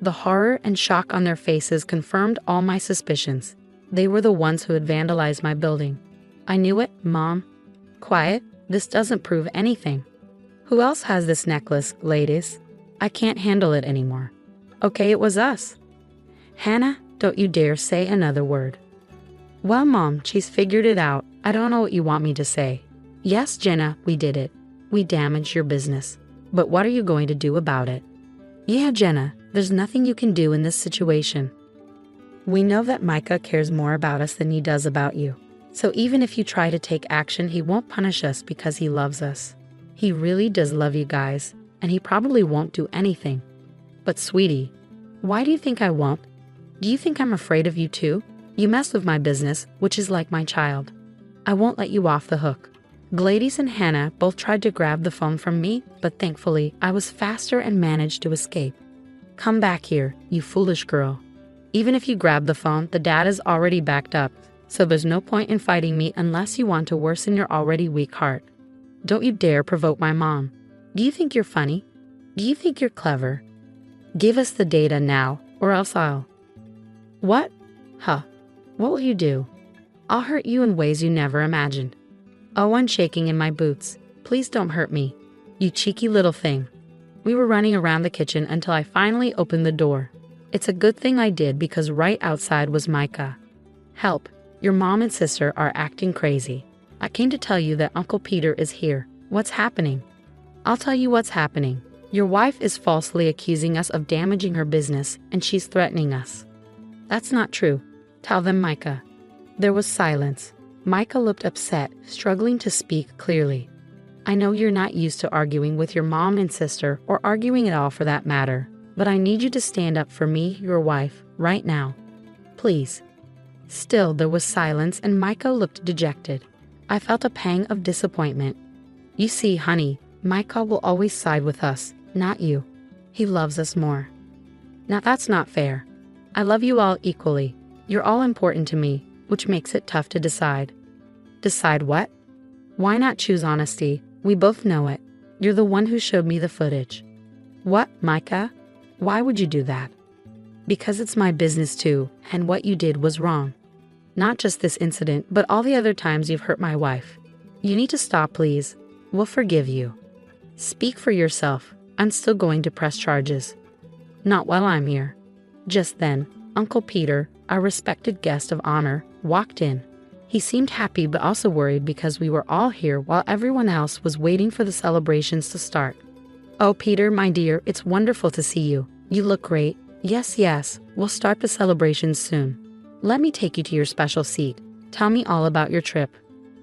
The horror and shock on their faces confirmed all my suspicions. They were the ones who had vandalized my building. I knew it, Mom. Quiet, this doesn't prove anything. Who else has this necklace, ladies? I can't handle it anymore. Okay, it was us. Hannah, don't you dare say another word. Well, Mom, she's figured it out. I don't know what you want me to say. Yes, Jenna, we did it. We damaged your business. But what are you going to do about it? Yeah, Jenna, there's nothing you can do in this situation. We know that Micah cares more about us than he does about you. So even if you try to take action, he won't punish us because he loves us. He really does love you guys, and he probably won't do anything. But sweetie, why do you think I won't? Do you think I'm afraid of you too? You mess with my business, which is like my child. I won't let you off the hook. Gladys and Hannah both tried to grab the phone from me, but thankfully I was faster and managed to escape. Come back here, you foolish girl. Even if you grab the phone, the data's already backed up, so there's no point in fighting me unless you want to worsen your already weak heart. Don't you dare provoke my mom. Do you think you're funny? Do you think you're clever? Give us the data now, or else I'll... What? Huh. What will you do? I'll hurt you in ways you never imagined. Oh, I'm shaking in my boots. Please don't hurt me. You cheeky little thing. We were running around the kitchen until I finally opened the door. It's a good thing I did because right outside was Micah. Help, your mom and sister are acting crazy. I came to tell you that Uncle Peter is here. What's happening? I'll tell you what's happening. Your wife is falsely accusing us of damaging her business, and she's threatening us. That's not true. Tell them, Micah. There was silence. Micah looked upset, struggling to speak clearly. I know you're not used to arguing with your mom and sister, or arguing at all for that matter, but I need you to stand up for me, your wife, right now. Please. Still, there was silence, and Micah looked dejected. I felt a pang of disappointment. You see, honey, Micah will always side with us, not you. He loves us more. Now that's not fair. I love you all equally. You're all important to me, which makes it tough to decide. Decide what? Why not choose honesty? We both know it. You're the one who showed me the footage. What, Micah? Why would you do that? Because it's my business too, and what you did was wrong. Not just this incident, but all the other times you've hurt my wife. You need to stop, please. We'll forgive you. Speak for yourself. I'm still going to press charges. Not while I'm here. Just then, Uncle Peter, our respected guest of honor, walked in. He seemed happy but also worried because we were all here while everyone else was waiting for the celebrations to start. Oh, Peter, my dear, it's wonderful to see you. You look great. Yes, we'll start the celebrations soon. Let me take you to your special seat. Tell me all about your trip.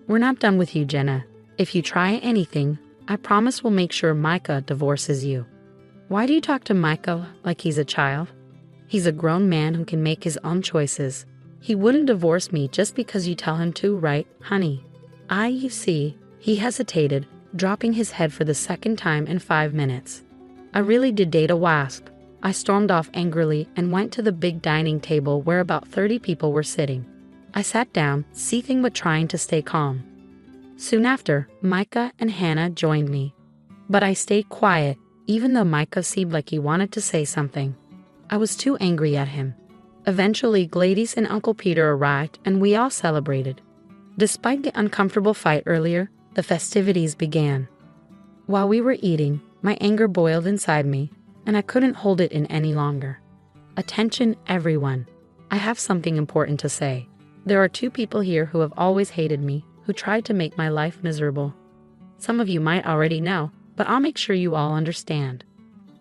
We're not done with you, Jenna. If you try anything, I promise we'll make sure Micah divorces you. Why do you talk to Micah like he's a child? He's a grown man who can make his own choices. He wouldn't divorce me just because you tell him to, right, honey? You see, he hesitated, dropping his head for the second time in 5 minutes. I really did date a wasp. I stormed off angrily and went to the big dining table where about 30 people were sitting. I sat down, seething but trying to stay calm. Soon after, Micah and Hannah joined me. But I stayed quiet, even though Micah seemed like he wanted to say something. I was too angry at him. Eventually, Gladys and Uncle Peter arrived, and we all celebrated. Despite the uncomfortable fight earlier, the festivities began. While we were eating, my anger boiled inside me, and I couldn't hold it in any longer. Attention, everyone. I have something important to say. There are 2 people here who have always hated me, who tried to make my life miserable. Some of you might already know, but I'll make sure you all understand.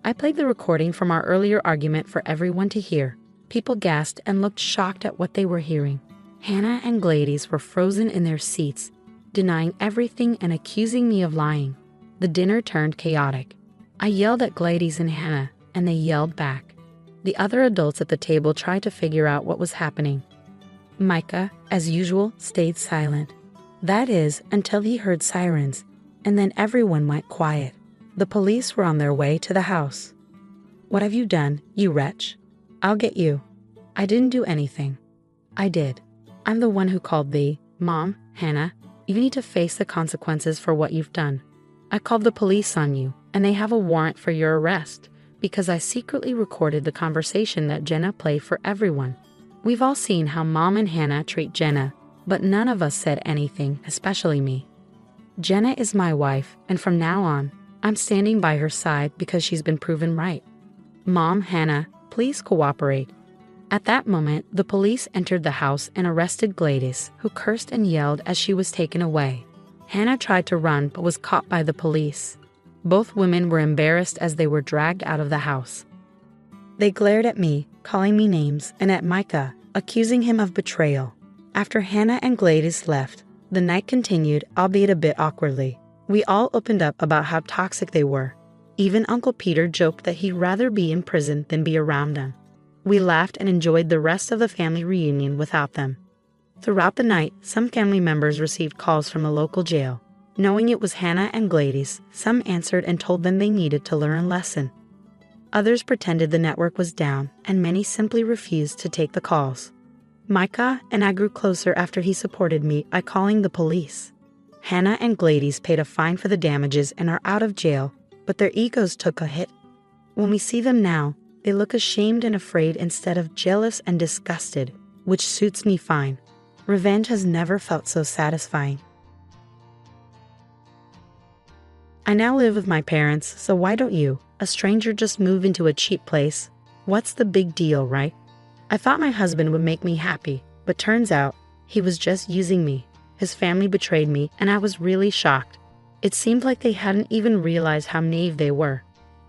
I played the recording from our earlier argument for everyone to hear. People gasped and looked shocked at what they were hearing. Hannah and Gladys were frozen in their seats, denying everything and accusing me of lying. The dinner turned chaotic. I yelled at Gladys and Hannah, and they yelled back. The other adults at the table tried to figure out what was happening. Micah, as usual, stayed silent. That is, until he heard sirens, and then everyone went quiet. The police were on their way to the house. What have you done, you wretch? I'll get you. I didn't do anything. I did. I'm the one who called thee. Mom, Hannah, you need to face the consequences for what you've done. I called the police on you, and they have a warrant for your arrest, because I secretly recorded the conversation that Jenna played for everyone. We've all seen how Mom and Hannah treat Jenna, but none of us said anything, especially me. Jenna is my wife, and from now on, I'm standing by her side because she's been proven right. Mom, Hannah, please cooperate. At that moment, the police entered the house and arrested Gladys, who cursed and yelled as she was taken away. Hannah tried to run but was caught by the police. Both women were embarrassed as they were dragged out of the house. They glared at me, calling me names, and at Micah, accusing him of betrayal. After Hannah and Gladys left, the night continued, albeit a bit awkwardly. We all opened up about how toxic they were. Even Uncle Peter joked that he'd rather be in prison than be around them. We laughed and enjoyed the rest of the family reunion without them. Throughout the night, some family members received calls from a local jail. Knowing it was Hannah and Gladys, some answered and told them they needed to learn a lesson. Others pretended the network was down, and many simply refused to take the calls. Micah and I grew closer after he supported me by calling the police. Hannah and Gladys paid a fine for the damages and are out of jail, but their egos took a hit. When we see them now, they look ashamed and afraid instead of jealous and disgusted, which suits me fine. Revenge has never felt so satisfying. I now live with my parents, so why don't you, a stranger, just move into a cheap place? What's the big deal, right? I thought my husband would make me happy, but turns out he was just using me. His family betrayed me, and I was really shocked. It seemed like they hadn't even realized how naive they were.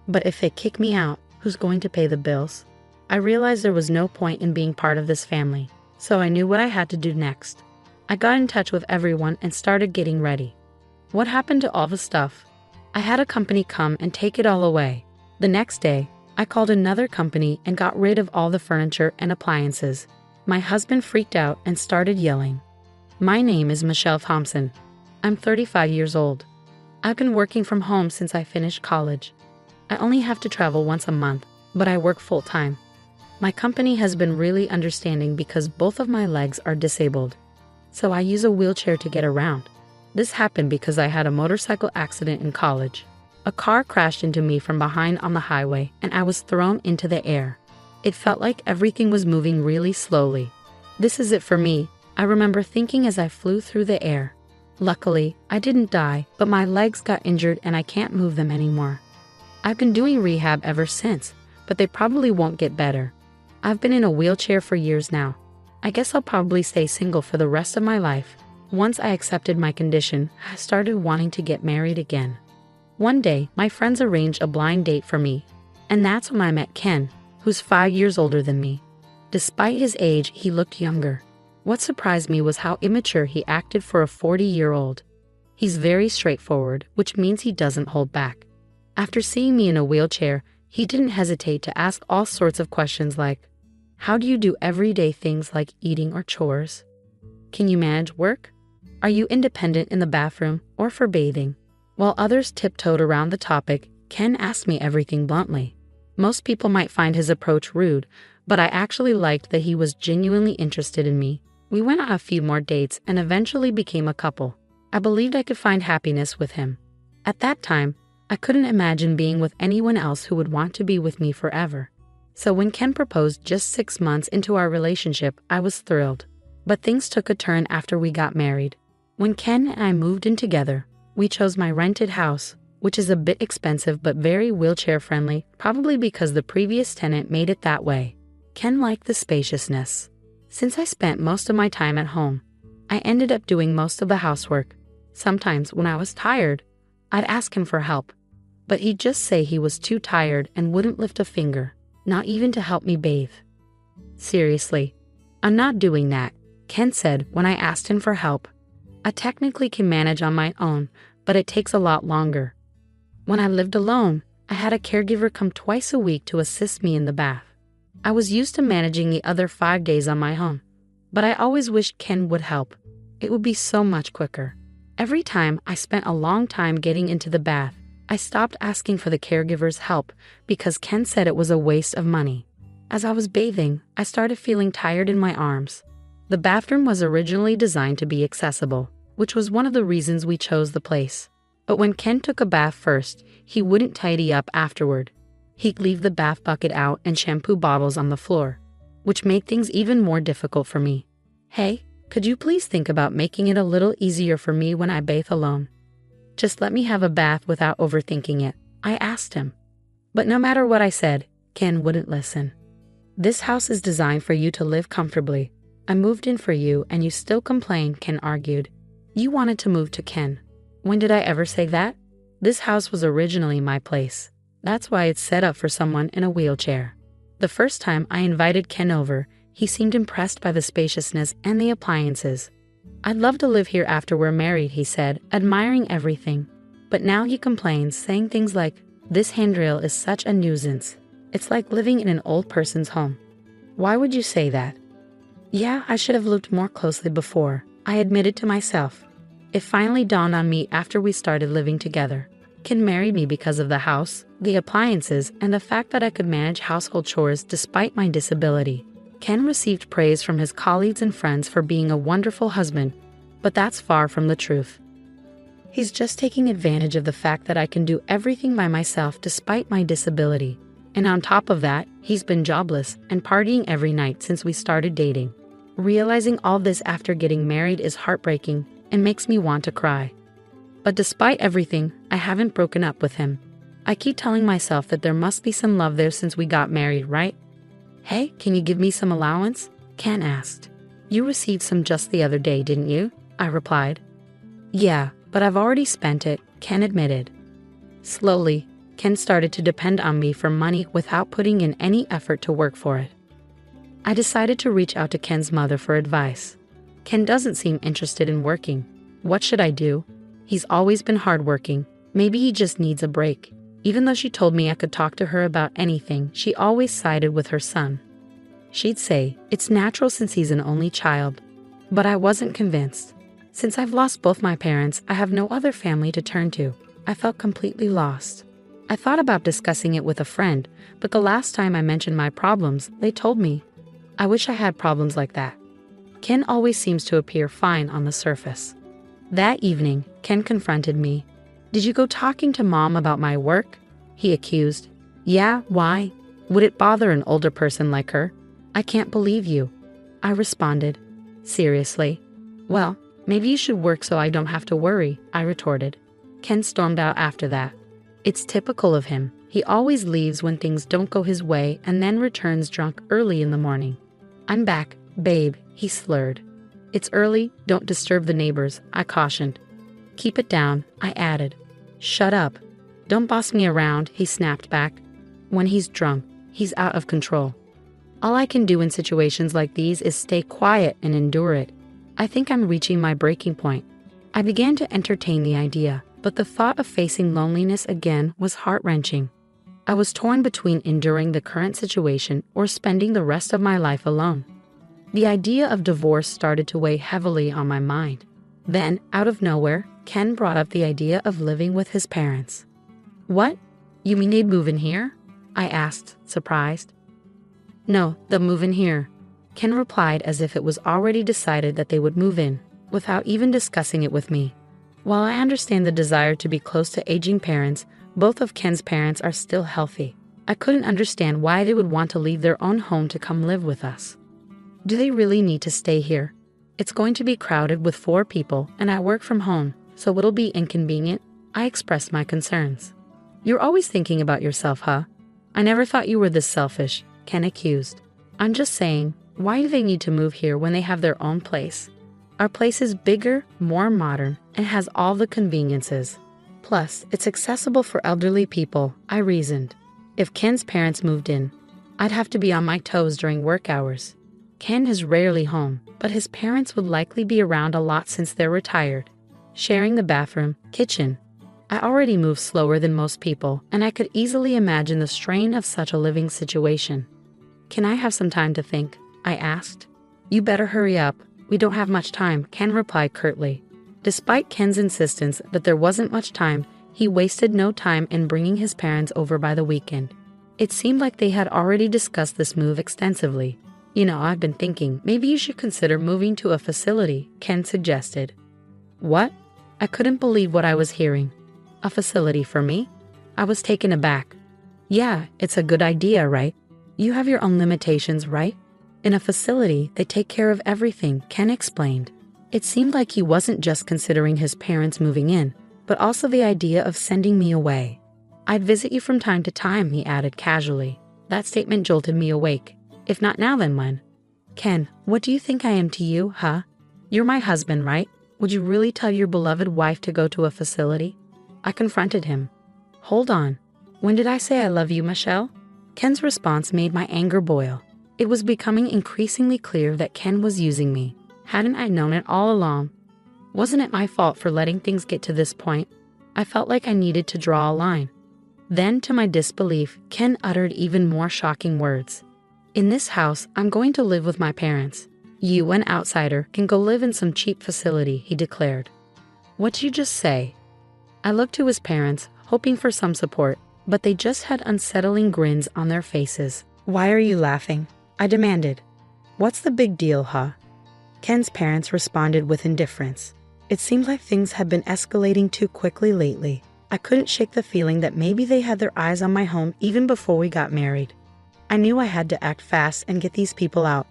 But if they kick me out, who's going to pay the bills? I realized there was no point in being part of this family, so I knew what I had to do next. I got in touch with everyone and started getting ready. What happened to all the stuff? I had a company come and take it all away. The next day, I called another company and got rid of all the furniture and appliances. My husband freaked out and started yelling. My name is Michelle Thompson. I'm 35 years old. I've been working from home since I finished college. I only have to travel once a month, but I work full-time. My company has been really understanding because both of my legs are disabled, so I use a wheelchair to get around. This happened because I had a motorcycle accident in college. A car crashed into me from behind on the highway, and I was thrown into the air. It felt like everything was moving really slowly. This is it for me, I remember thinking as I flew through the air. Luckily, I didn't die, but my legs got injured and I can't move them anymore. I've been doing rehab ever since, but they probably won't get better. I've been in a wheelchair for years now. I guess I'll probably stay single for the rest of my life. Once I accepted my condition, I started wanting to get married again. One day, my friends arranged a blind date for me, and that's when I met Ken, who's 5 years older than me. Despite his age, he looked younger. What surprised me was how immature he acted for a 40-year-old. He's very straightforward, which means he doesn't hold back. After seeing me in a wheelchair, he didn't hesitate to ask all sorts of questions like, how do you do everyday things like eating or chores? Can you manage work? Are you independent in the bathroom or for bathing? While others tiptoed around the topic, Ken asked me everything bluntly. Most people might find his approach rude, but I actually liked that he was genuinely interested in me. We went on a few more dates and eventually became a couple. I believed I could find happiness with him. At that time, I couldn't imagine being with anyone else who would want to be with me forever. So when Ken proposed just 6 months into our relationship, I was thrilled. But things took a turn after we got married. When Ken and I moved in together, we chose my rented house, which is a bit expensive but very wheelchair-friendly, probably because the previous tenant made it that way. Ken liked the spaciousness. Since I spent most of my time at home, I ended up doing most of the housework. Sometimes when I was tired, I'd ask him for help, but he'd just say he was too tired and wouldn't lift a finger, not even to help me bathe. Seriously, I'm not doing that, Ken said when I asked him for help. I technically can manage on my own, but it takes a lot longer. When I lived alone, I had a caregiver come twice a week to assist me in the bath. I was used to managing the other 5 days on my own, but I always wished Ken would help. It would be so much quicker. Every time I spent a long time getting into the bath, I stopped asking for the caregiver's help because Ken said it was a waste of money. As I was bathing, I started feeling tired in my arms. The bathroom was originally designed to be accessible, which was one of the reasons we chose the place. But when Ken took a bath first, he wouldn't tidy up afterward. He'd leave the bath bucket out and shampoo bottles on the floor, which made things even more difficult for me. Hey, could you please think about making it a little easier for me when I bathe alone? Just let me have a bath without overthinking it, I asked him. But no matter what I said, Ken wouldn't listen. This house is designed for you to live comfortably. I moved in for you and you still complain, Ken argued. You wanted to move to Ken. When did I ever say that? This house was originally my place. That's why it's set up for someone in a wheelchair. The first time I invited Ken over, he seemed impressed by the spaciousness and the appliances. I'd love to live here after we're married, he said, admiring everything. But now he complains, saying things like, this handrail is such a nuisance. It's like living in an old person's home. Why would you say that? Yeah, I should have looked more closely before, I admitted to myself. It finally dawned on me after we started living together. Ken married me because of the house, the appliances, and the fact that I could manage household chores despite my disability. Ken received praise from his colleagues and friends for being a wonderful husband, but that's far from the truth. He's just taking advantage of the fact that I can do everything by myself despite my disability. And on top of that, he's been jobless and partying every night since we started dating. Realizing all this after getting married is heartbreaking and makes me want to cry. But despite everything, I haven't broken up with him. I keep telling myself that there must be some love there since we got married, right? Hey, can you give me some allowance? Ken asked. You received some just the other day, didn't you? I replied. Yeah, but I've already spent it, Ken admitted. Slowly, Ken started to depend on me for money without putting in any effort to work for it. I decided to reach out to Ken's mother for advice. Ken doesn't seem interested in working. What should I do? He's always been hardworking. Maybe he just needs a break. Even though she told me I could talk to her about anything, she always sided with her son. She'd say, it's natural since he's an only child. But I wasn't convinced. Since I've lost both my parents, I have no other family to turn to. I felt completely lost. I thought about discussing it with a friend, but the last time I mentioned my problems, they told me, I wish I had problems like that. Ken always seems to appear fine on the surface. That evening, Ken confronted me. Did you go talking to Mom about my work? He accused. Yeah, why? Would it bother an older person like her? I can't believe you. I responded. Seriously? Well, maybe you should work so I don't have to worry, I retorted. Ken stormed out after that. It's typical of him. He always leaves when things don't go his way and then returns drunk early in the morning. I'm back, babe, he slurred. It's early, don't disturb the neighbors, I cautioned. Keep it down, I added. Shut up. Don't boss me around, he snapped back. When he's drunk, he's out of control. All I can do in situations like these is stay quiet and endure it. I think I'm reaching my breaking point. I began to entertain the idea, but the thought of facing loneliness again was heart-wrenching. I was torn between enduring the current situation or spending the rest of my life alone. The idea of divorce started to weigh heavily on my mind. Then, out of nowhere, Ken brought up the idea of living with his parents. What? You mean they'd move in here? I asked, surprised. No, they'll move in here. Ken replied as if it was already decided that they would move in, without even discussing it with me. While I understand the desire to be close to aging parents, both of Ken's parents are still healthy. I couldn't understand why they would want to leave their own home to come live with us. Do they really need to stay here? It's going to be crowded with 4 people, and I work from home, so it'll be inconvenient. I expressed my concerns. You're always thinking about yourself, huh? I never thought you were this selfish, Ken accused. I'm just saying, why do they need to move here when they have their own place? Our place is bigger, more modern, and has all the conveniences. Plus, it's accessible for elderly people, I reasoned. If Ken's parents moved in, I'd have to be on my toes during work hours. Ken is rarely home, but his parents would likely be around a lot since they're retired, sharing the bathroom, kitchen. I already move slower than most people, and I could easily imagine the strain of such a living situation. Can I have some time to think? I asked. You better hurry up. We don't have much time, Ken replied curtly. Despite Ken's insistence that there wasn't much time, he wasted no time in bringing his parents over by the weekend. It seemed like they had already discussed this move extensively. You know, I've been thinking, maybe you should consider moving to a facility, Ken suggested. What? I couldn't believe what I was hearing. A facility for me? I was taken aback. Yeah, it's a good idea, right? You have your own limitations, right? In a facility, they take care of everything, Ken explained. It seemed like he wasn't just considering his parents moving in, but also the idea of sending me away. I'd visit you from time to time, he added casually. That statement jolted me awake. If not now, then when? Ken, what do you think I am to you, huh? You're my husband, right? Would you really tell your beloved wife to go to a facility? I confronted him. Hold on. When did I say I love you, Michelle? Ken's response made my anger boil. It was becoming increasingly clear that Ken was using me. Hadn't I known it all along? Wasn't it my fault for letting things get to this point? I felt like I needed to draw a line. Then, to my disbelief, Ken uttered even more shocking words. In this house, I'm going to live with my parents. You, an outsider, can go live in some cheap facility, he declared. What'd you just say? I looked to his parents, hoping for some support, but they just had unsettling grins on their faces. Why are you laughing? I demanded. What's the big deal, huh? Ken's parents responded with indifference. It seemed like things had been escalating too quickly lately. I couldn't shake the feeling that maybe they had their eyes on my home even before we got married. I knew I had to act fast and get these people out.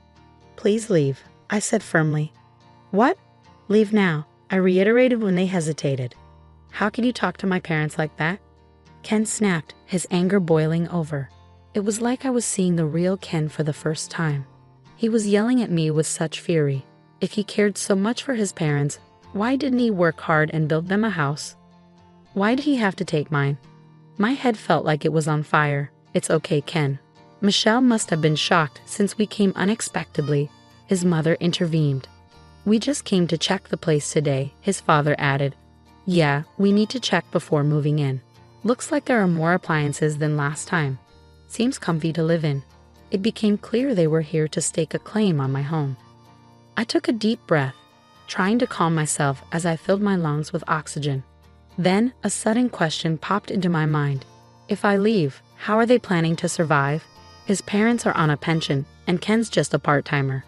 Please leave, I said firmly. What? Leave now, I reiterated when they hesitated. How can you talk to my parents like that? Ken snapped, his anger boiling over. It was like I was seeing the real Ken for the first time. He was yelling at me with such fury. If he cared so much for his parents, why didn't he work hard and build them a house? Why did he have to take mine? My head felt like it was on fire. It's okay, Ken. Michelle must have been shocked since we came unexpectedly. His mother intervened. We just came to check the place today, his father added. Yeah, we need to check before moving in. Looks like there are more appliances than last time. Seems comfy to live in. It became clear they were here to stake a claim on my home. I took a deep breath, trying to calm myself as I filled my lungs with oxygen. Then, a sudden question popped into my mind. If I leave, how are they planning to survive? His parents are on a pension, and Ken's just a part-timer.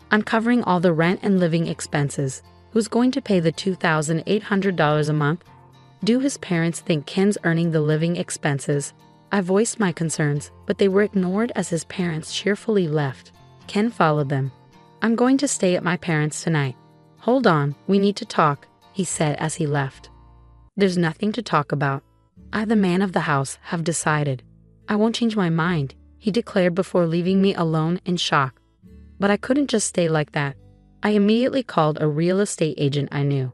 I'm covering all the rent and living expenses. Who's going to pay the $2,800 a month? Do his parents think Ken's earning the living expenses? I voiced my concerns, but they were ignored as his parents cheerfully left. Ken followed them. I'm going to stay at my parents' tonight. Hold on, we need to talk, he said as he left. There's nothing to talk about. I, the man of the house, have decided. I won't change my mind, he declared before leaving me alone in shock. But I couldn't just stay like that. I immediately called a real estate agent I knew.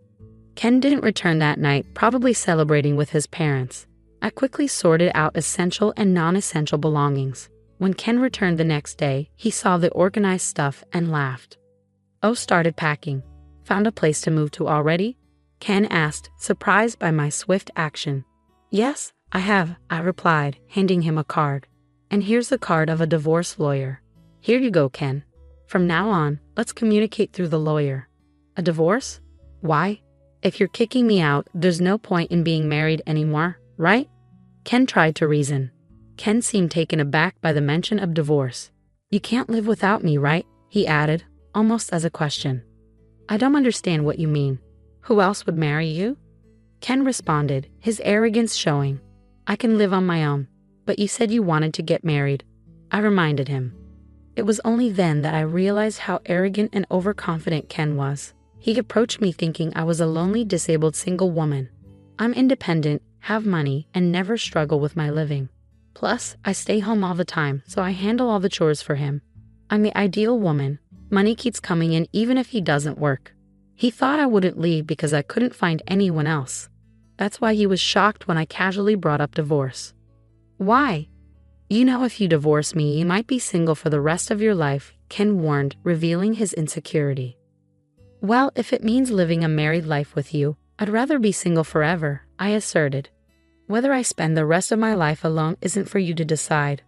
Ken didn't return that night, probably celebrating with his parents. I quickly sorted out essential and non-essential belongings. When Ken returned the next day, he saw the organized stuff and laughed. Oh, started packing. Found a place to move to already? Ken asked, surprised by my swift action. Yes, I have, I replied, handing him a card. And here's the card of a divorce lawyer. Here you go, Ken. From now on, let's communicate through the lawyer. A divorce? Why? If you're kicking me out, there's no point in being married anymore, right? Ken tried to reason. Ken seemed taken aback by the mention of divorce. You can't live without me, right? He added, almost as a question. I don't understand what you mean. Who else would marry you? Ken responded, his arrogance showing. I can live on my own, but you said you wanted to get married. I reminded him. It was only then that I realized how arrogant and overconfident Ken was. He approached me thinking I was a lonely, disabled single woman. I'm independent, have money, and never struggle with my living. Plus, I stay home all the time, so I handle all the chores for him. I'm the ideal woman. Money keeps coming in even if he doesn't work. He thought I wouldn't leave because I couldn't find anyone else. That's why he was shocked when I casually brought up divorce. Why? You know, if you divorce me, you might be single for the rest of your life, Ken warned, revealing his insecurity. Well, if it means living a married life with you, I'd rather be single forever, I asserted. Whether I spend the rest of my life alone isn't for you to decide.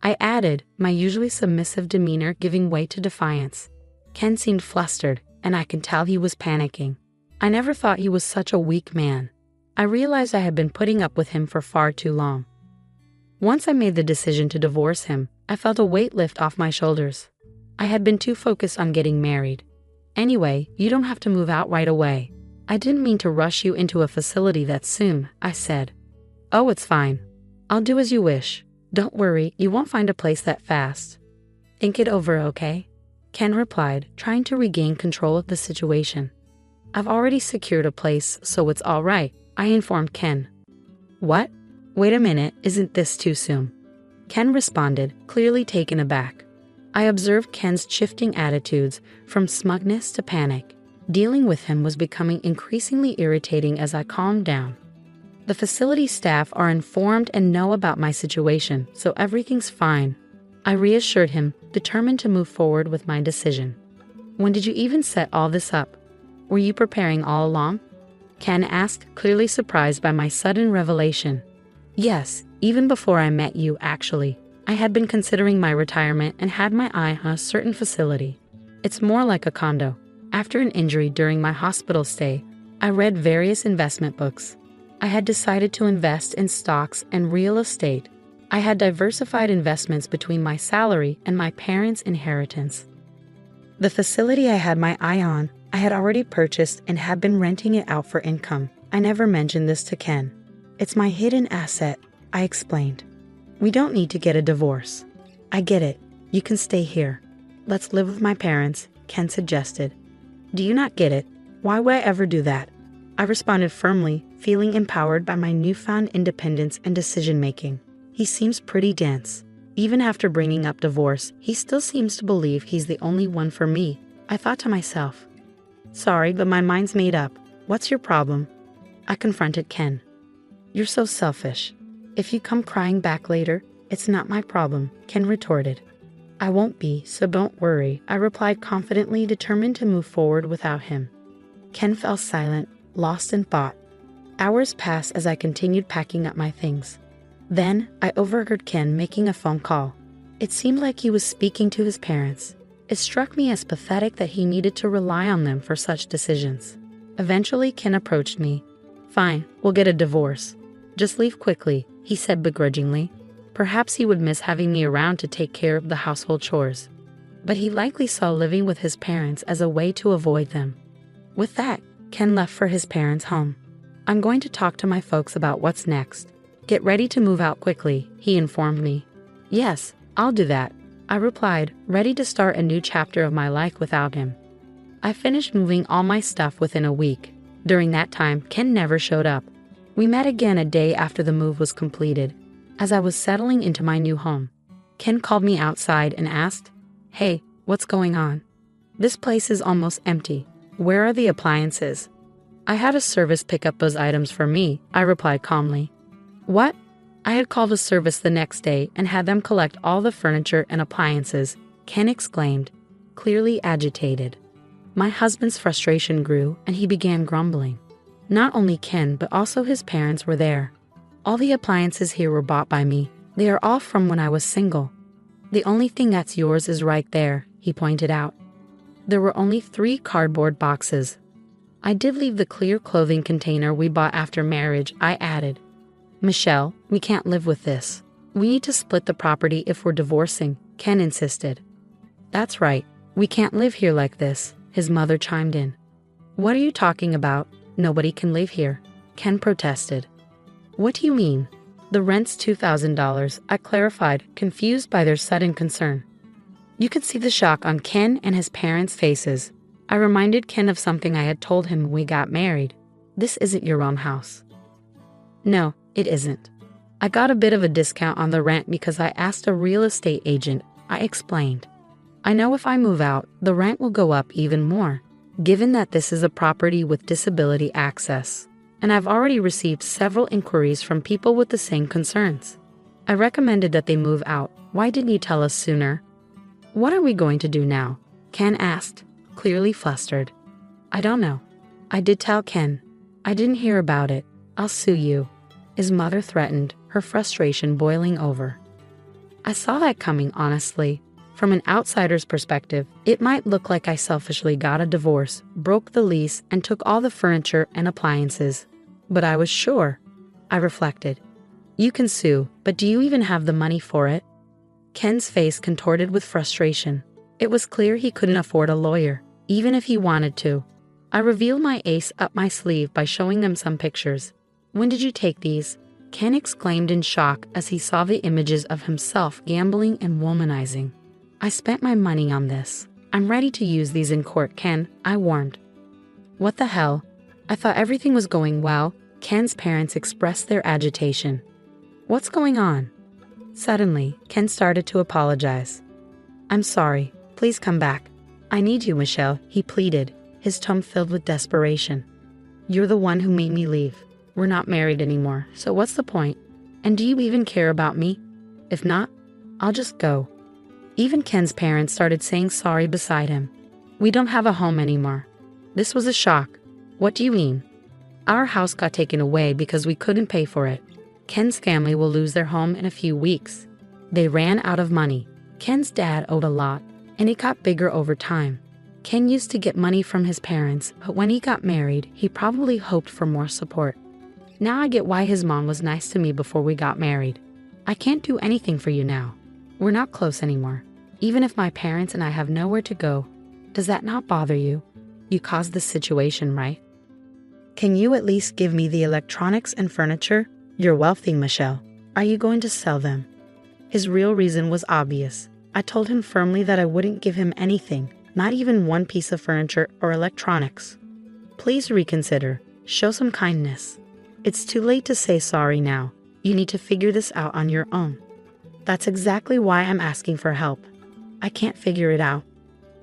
I added, my usually submissive demeanor giving way to defiance. Ken seemed flustered, and I could tell he was panicking. I never thought he was such a weak man. I realized I had been putting up with him for far too long. Once I made the decision to divorce him, I felt a weight lift off my shoulders. I had been too focused on getting married. Anyway, you don't have to move out right away. I didn't mean to rush you into a facility that soon, I said. Oh, it's fine. I'll do as you wish. Don't worry, you won't find a place that fast. Think it over, okay? Ken replied, trying to regain control of the situation. I've already secured a place, so it's all right, I informed Ken. What? Wait a minute, isn't this too soon? Ken responded, clearly taken aback. I observed Ken's shifting attitudes from smugness to panic. Dealing with him was becoming increasingly irritating as I calmed down. The facility staff are informed and know about my situation, so everything's fine. I reassured him, determined to move forward with my decision. When did you even set all this up? Were you preparing all along? Ken asked, clearly surprised by my sudden revelation. Yes, even before I met you, actually. I had been considering my retirement and had my eye on a certain facility. It's more like a condo. After an injury during my hospital stay, I read various investment books. I had decided to invest in stocks and real estate. I had diversified investments between my salary and my parents' inheritance. The facility I had my eye on, I had already purchased and had been renting it out for income. I never mentioned this to Ken. It's my hidden asset, I explained. We don't need to get a divorce. I get it. You can stay here. Let's live with my parents, Ken suggested. Do you not get it? Why would I ever do that? I responded firmly, feeling empowered by my newfound independence and decision-making. He seems pretty dense. Even after bringing up divorce, he still seems to believe he's the only one for me. I thought to myself. Sorry, but my mind's made up. What's your problem? I confronted Ken. You're so selfish. If you come crying back later, it's not my problem, Ken retorted. I won't be, so don't worry, I replied confidently, determined to move forward without him. Ken fell silent, lost in thought. Hours passed as I continued packing up my things. Then, I overheard Ken making a phone call. It seemed like he was speaking to his parents. It struck me as pathetic that he needed to rely on them for such decisions. Eventually, Ken approached me. Fine, we'll get a divorce. Just leave quickly, he said begrudgingly. Perhaps he would miss having me around to take care of the household chores. But he likely saw living with his parents as a way to avoid them. With that, Ken left for his parents' home. I'm going to talk to my folks about what's next. Get ready to move out quickly, he informed me. Yes, I'll do that, I replied, ready to start a new chapter of my life without him. I finished moving all my stuff within a week. During that time, Ken never showed up. We met again a day after the move was completed. As I was settling into my new home, Ken called me outside and asked, Hey, what's going on? This place is almost empty. Where are the appliances? I had a service pick up those items for me, I replied calmly. What? I had called a service the next day and had them collect all the furniture and appliances, Ken exclaimed, clearly agitated. My husband's frustration grew and he began grumbling. Not only Ken, but also his parents were there. All the appliances here were bought by me. They are all from when I was single. The only thing that's yours is right there, he pointed out. There were only 3 cardboard boxes. I did leave the clear clothing container we bought after marriage, I added. Michelle, we can't live with this. We need to split the property if we're divorcing, Ken insisted. That's right, we can't live here like this, his mother chimed in. What are you talking about? Nobody can live here, Ken protested. What do you mean? The rent's $2,000, I clarified, confused by their sudden concern. You could see the shock on Ken and his parents' faces. I reminded Ken of something I had told him when we got married. This isn't your own house. No, it isn't. I got a bit of a discount on the rent because I asked a real estate agent, I explained. I know if I move out, the rent will go up even more, given that this is a property with disability access. And I've already received several inquiries from people with the same concerns. I recommended that they move out. Why didn't you tell us sooner? What are we going to do now? Ken asked, clearly flustered. I don't know. I did tell Ken. I didn't hear about it. I'll sue you. His mother threatened, her frustration boiling over. I saw that coming, honestly. From an outsider's perspective, it might look like I selfishly got a divorce, broke the lease, and took all the furniture and appliances. But I was sure. I reflected. You can sue, but do you even have the money for it? Ken's face contorted with frustration. It was clear he couldn't afford a lawyer, even if he wanted to. I revealed my ace up my sleeve by showing them some pictures. When did you take these? Ken exclaimed in shock as he saw the images of himself gambling and womanizing. I spent my money on this. I'm ready to use these in court, Ken, I warned. What the hell? I thought everything was going well. Ken's parents expressed their agitation. What's going on? Suddenly, Ken started to apologize. I'm sorry. Please come back. I need you, Michelle, he pleaded, his tone filled with desperation. You're the one who made me leave. We're not married anymore, so what's the point? And do you even care about me? If not, I'll just go. Even Ken's parents started saying sorry beside him. We don't have a home anymore. This was a shock. What do you mean? Our house got taken away because we couldn't pay for it. Ken's family will lose their home in a few weeks. They ran out of money. Ken's dad owed a lot, and it got bigger over time. Ken used to get money from his parents, but when he got married, he probably hoped for more support. Now I get why his mom was nice to me before we got married. I can't do anything for you now. We're not close anymore. Even if my parents and I have nowhere to go, does that not bother you? You caused this situation, right? Can you at least give me the electronics and furniture? You're wealthy, Michelle. Are you going to sell them? His real reason was obvious. I told him firmly that I wouldn't give him anything, not even one piece of furniture or electronics. Please reconsider. Show some kindness. It's too late to say sorry now. You need to figure this out on your own. That's exactly why I'm asking for help. I can't figure it out.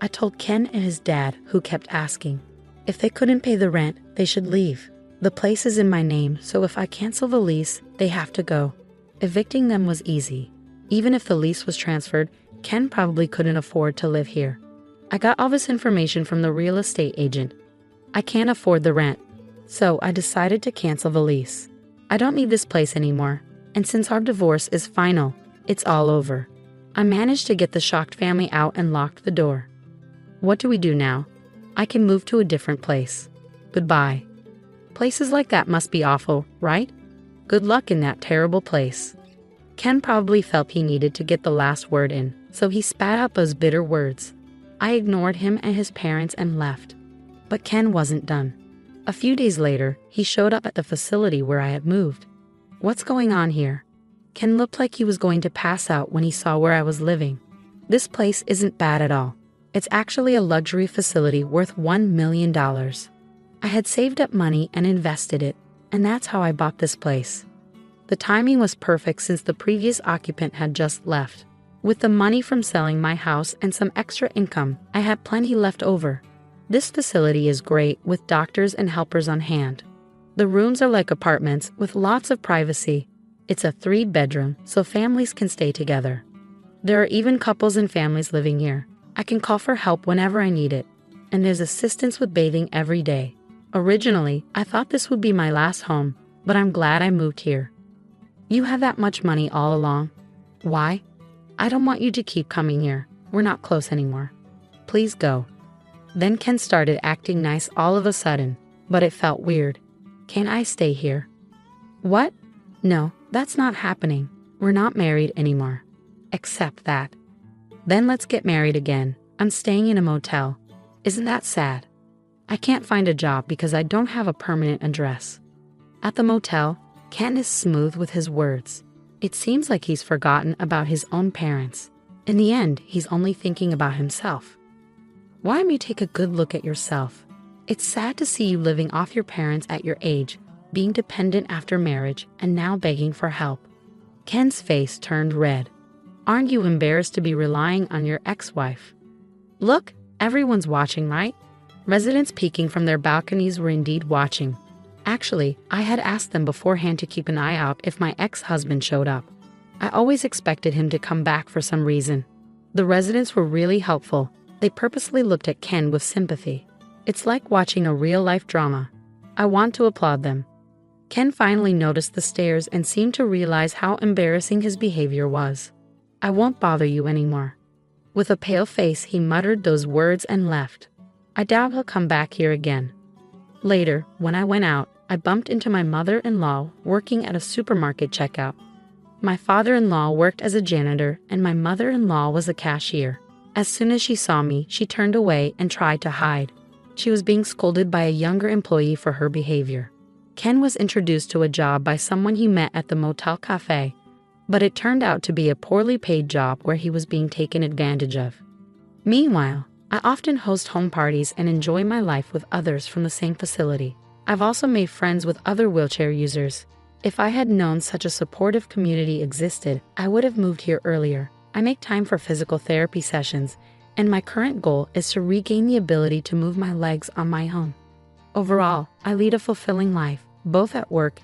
I told Ken and his dad, who kept asking. If they couldn't pay the rent, they should leave. The place is in my name, so if I cancel the lease, they have to go. Evicting them was easy. Even if the lease was transferred, Ken probably couldn't afford to live here. I got all this information from the real estate agent. I can't afford the rent, so I decided to cancel the lease. I don't need this place anymore, and since our divorce is final, it's all over. I managed to get the shocked family out and locked the door. What do we do now? I can move to a different place. Goodbye. Places like that must be awful, right? Good luck in that terrible place. Ken probably felt he needed to get the last word in, so he spat out those bitter words. I ignored him and his parents and left. But Ken wasn't done. A few days later, he showed up at the facility where I had moved. What's going on here? Ken looked like he was going to pass out when he saw where I was living. This place isn't bad at all. It's actually a luxury facility worth $1 million. I had saved up money and invested it, and that's how I bought this place. The timing was perfect since the previous occupant had just left. With the money from selling my house and some extra income, I had plenty left over. This facility is great with doctors and helpers on hand. The rooms are like apartments with lots of privacy. It's a 3-bedroom, so families can stay together. There are even couples and families living here. I can call for help whenever I need it, and there's assistance with bathing every day. Originally, I thought this would be my last home, but I'm glad I moved here. You have that much money all along. Why? I don't want you to keep coming here. We're not close anymore. Please go. Then Ken started acting nice all of a sudden, but it felt weird. Can I stay here? What? No, that's not happening. We're not married anymore. Accept that. Then let's get married again. I'm staying in a motel. Isn't that sad? I can't find a job because I don't have a permanent address. At the motel, Ken is smooth with his words. It seems like he's forgotten about his own parents. In the end, he's only thinking about himself. Why don't you take a good look at yourself? It's sad to see you living off your parents at your age, being dependent after marriage, and now begging for help. Ken's face turned red. Aren't you embarrassed to be relying on your ex-wife? Look, everyone's watching, right? Residents peeking from their balconies were indeed watching. Actually, I had asked them beforehand to keep an eye out if my ex-husband showed up. I always expected him to come back for some reason. The residents were really helpful. They purposely looked at Ken with sympathy. It's like watching a real-life drama. I want to applaud them. Ken finally noticed the stares and seemed to realize how embarrassing his behavior was. I won't bother you anymore. With a pale face, he muttered those words and left. I doubt he'll come back here again. Later, when I went out, I bumped into my mother-in-law working at a supermarket checkout. My father-in-law worked as a janitor and my mother-in-law was a cashier. As soon as she saw me, she turned away and tried to hide. She was being scolded by a younger employee for her behavior. Ken was introduced to a job by someone he met at the motel cafe, but it turned out to be a poorly paid job where he was being taken advantage of. Meanwhile, I often host home parties and enjoy my life with others from the same facility. I've also made friends with other wheelchair users. If I had known such a supportive community existed, I would have moved here earlier. I make time for physical therapy sessions, and my current goal is to regain the ability to move my legs on my own. Overall, I lead a fulfilling life, both at work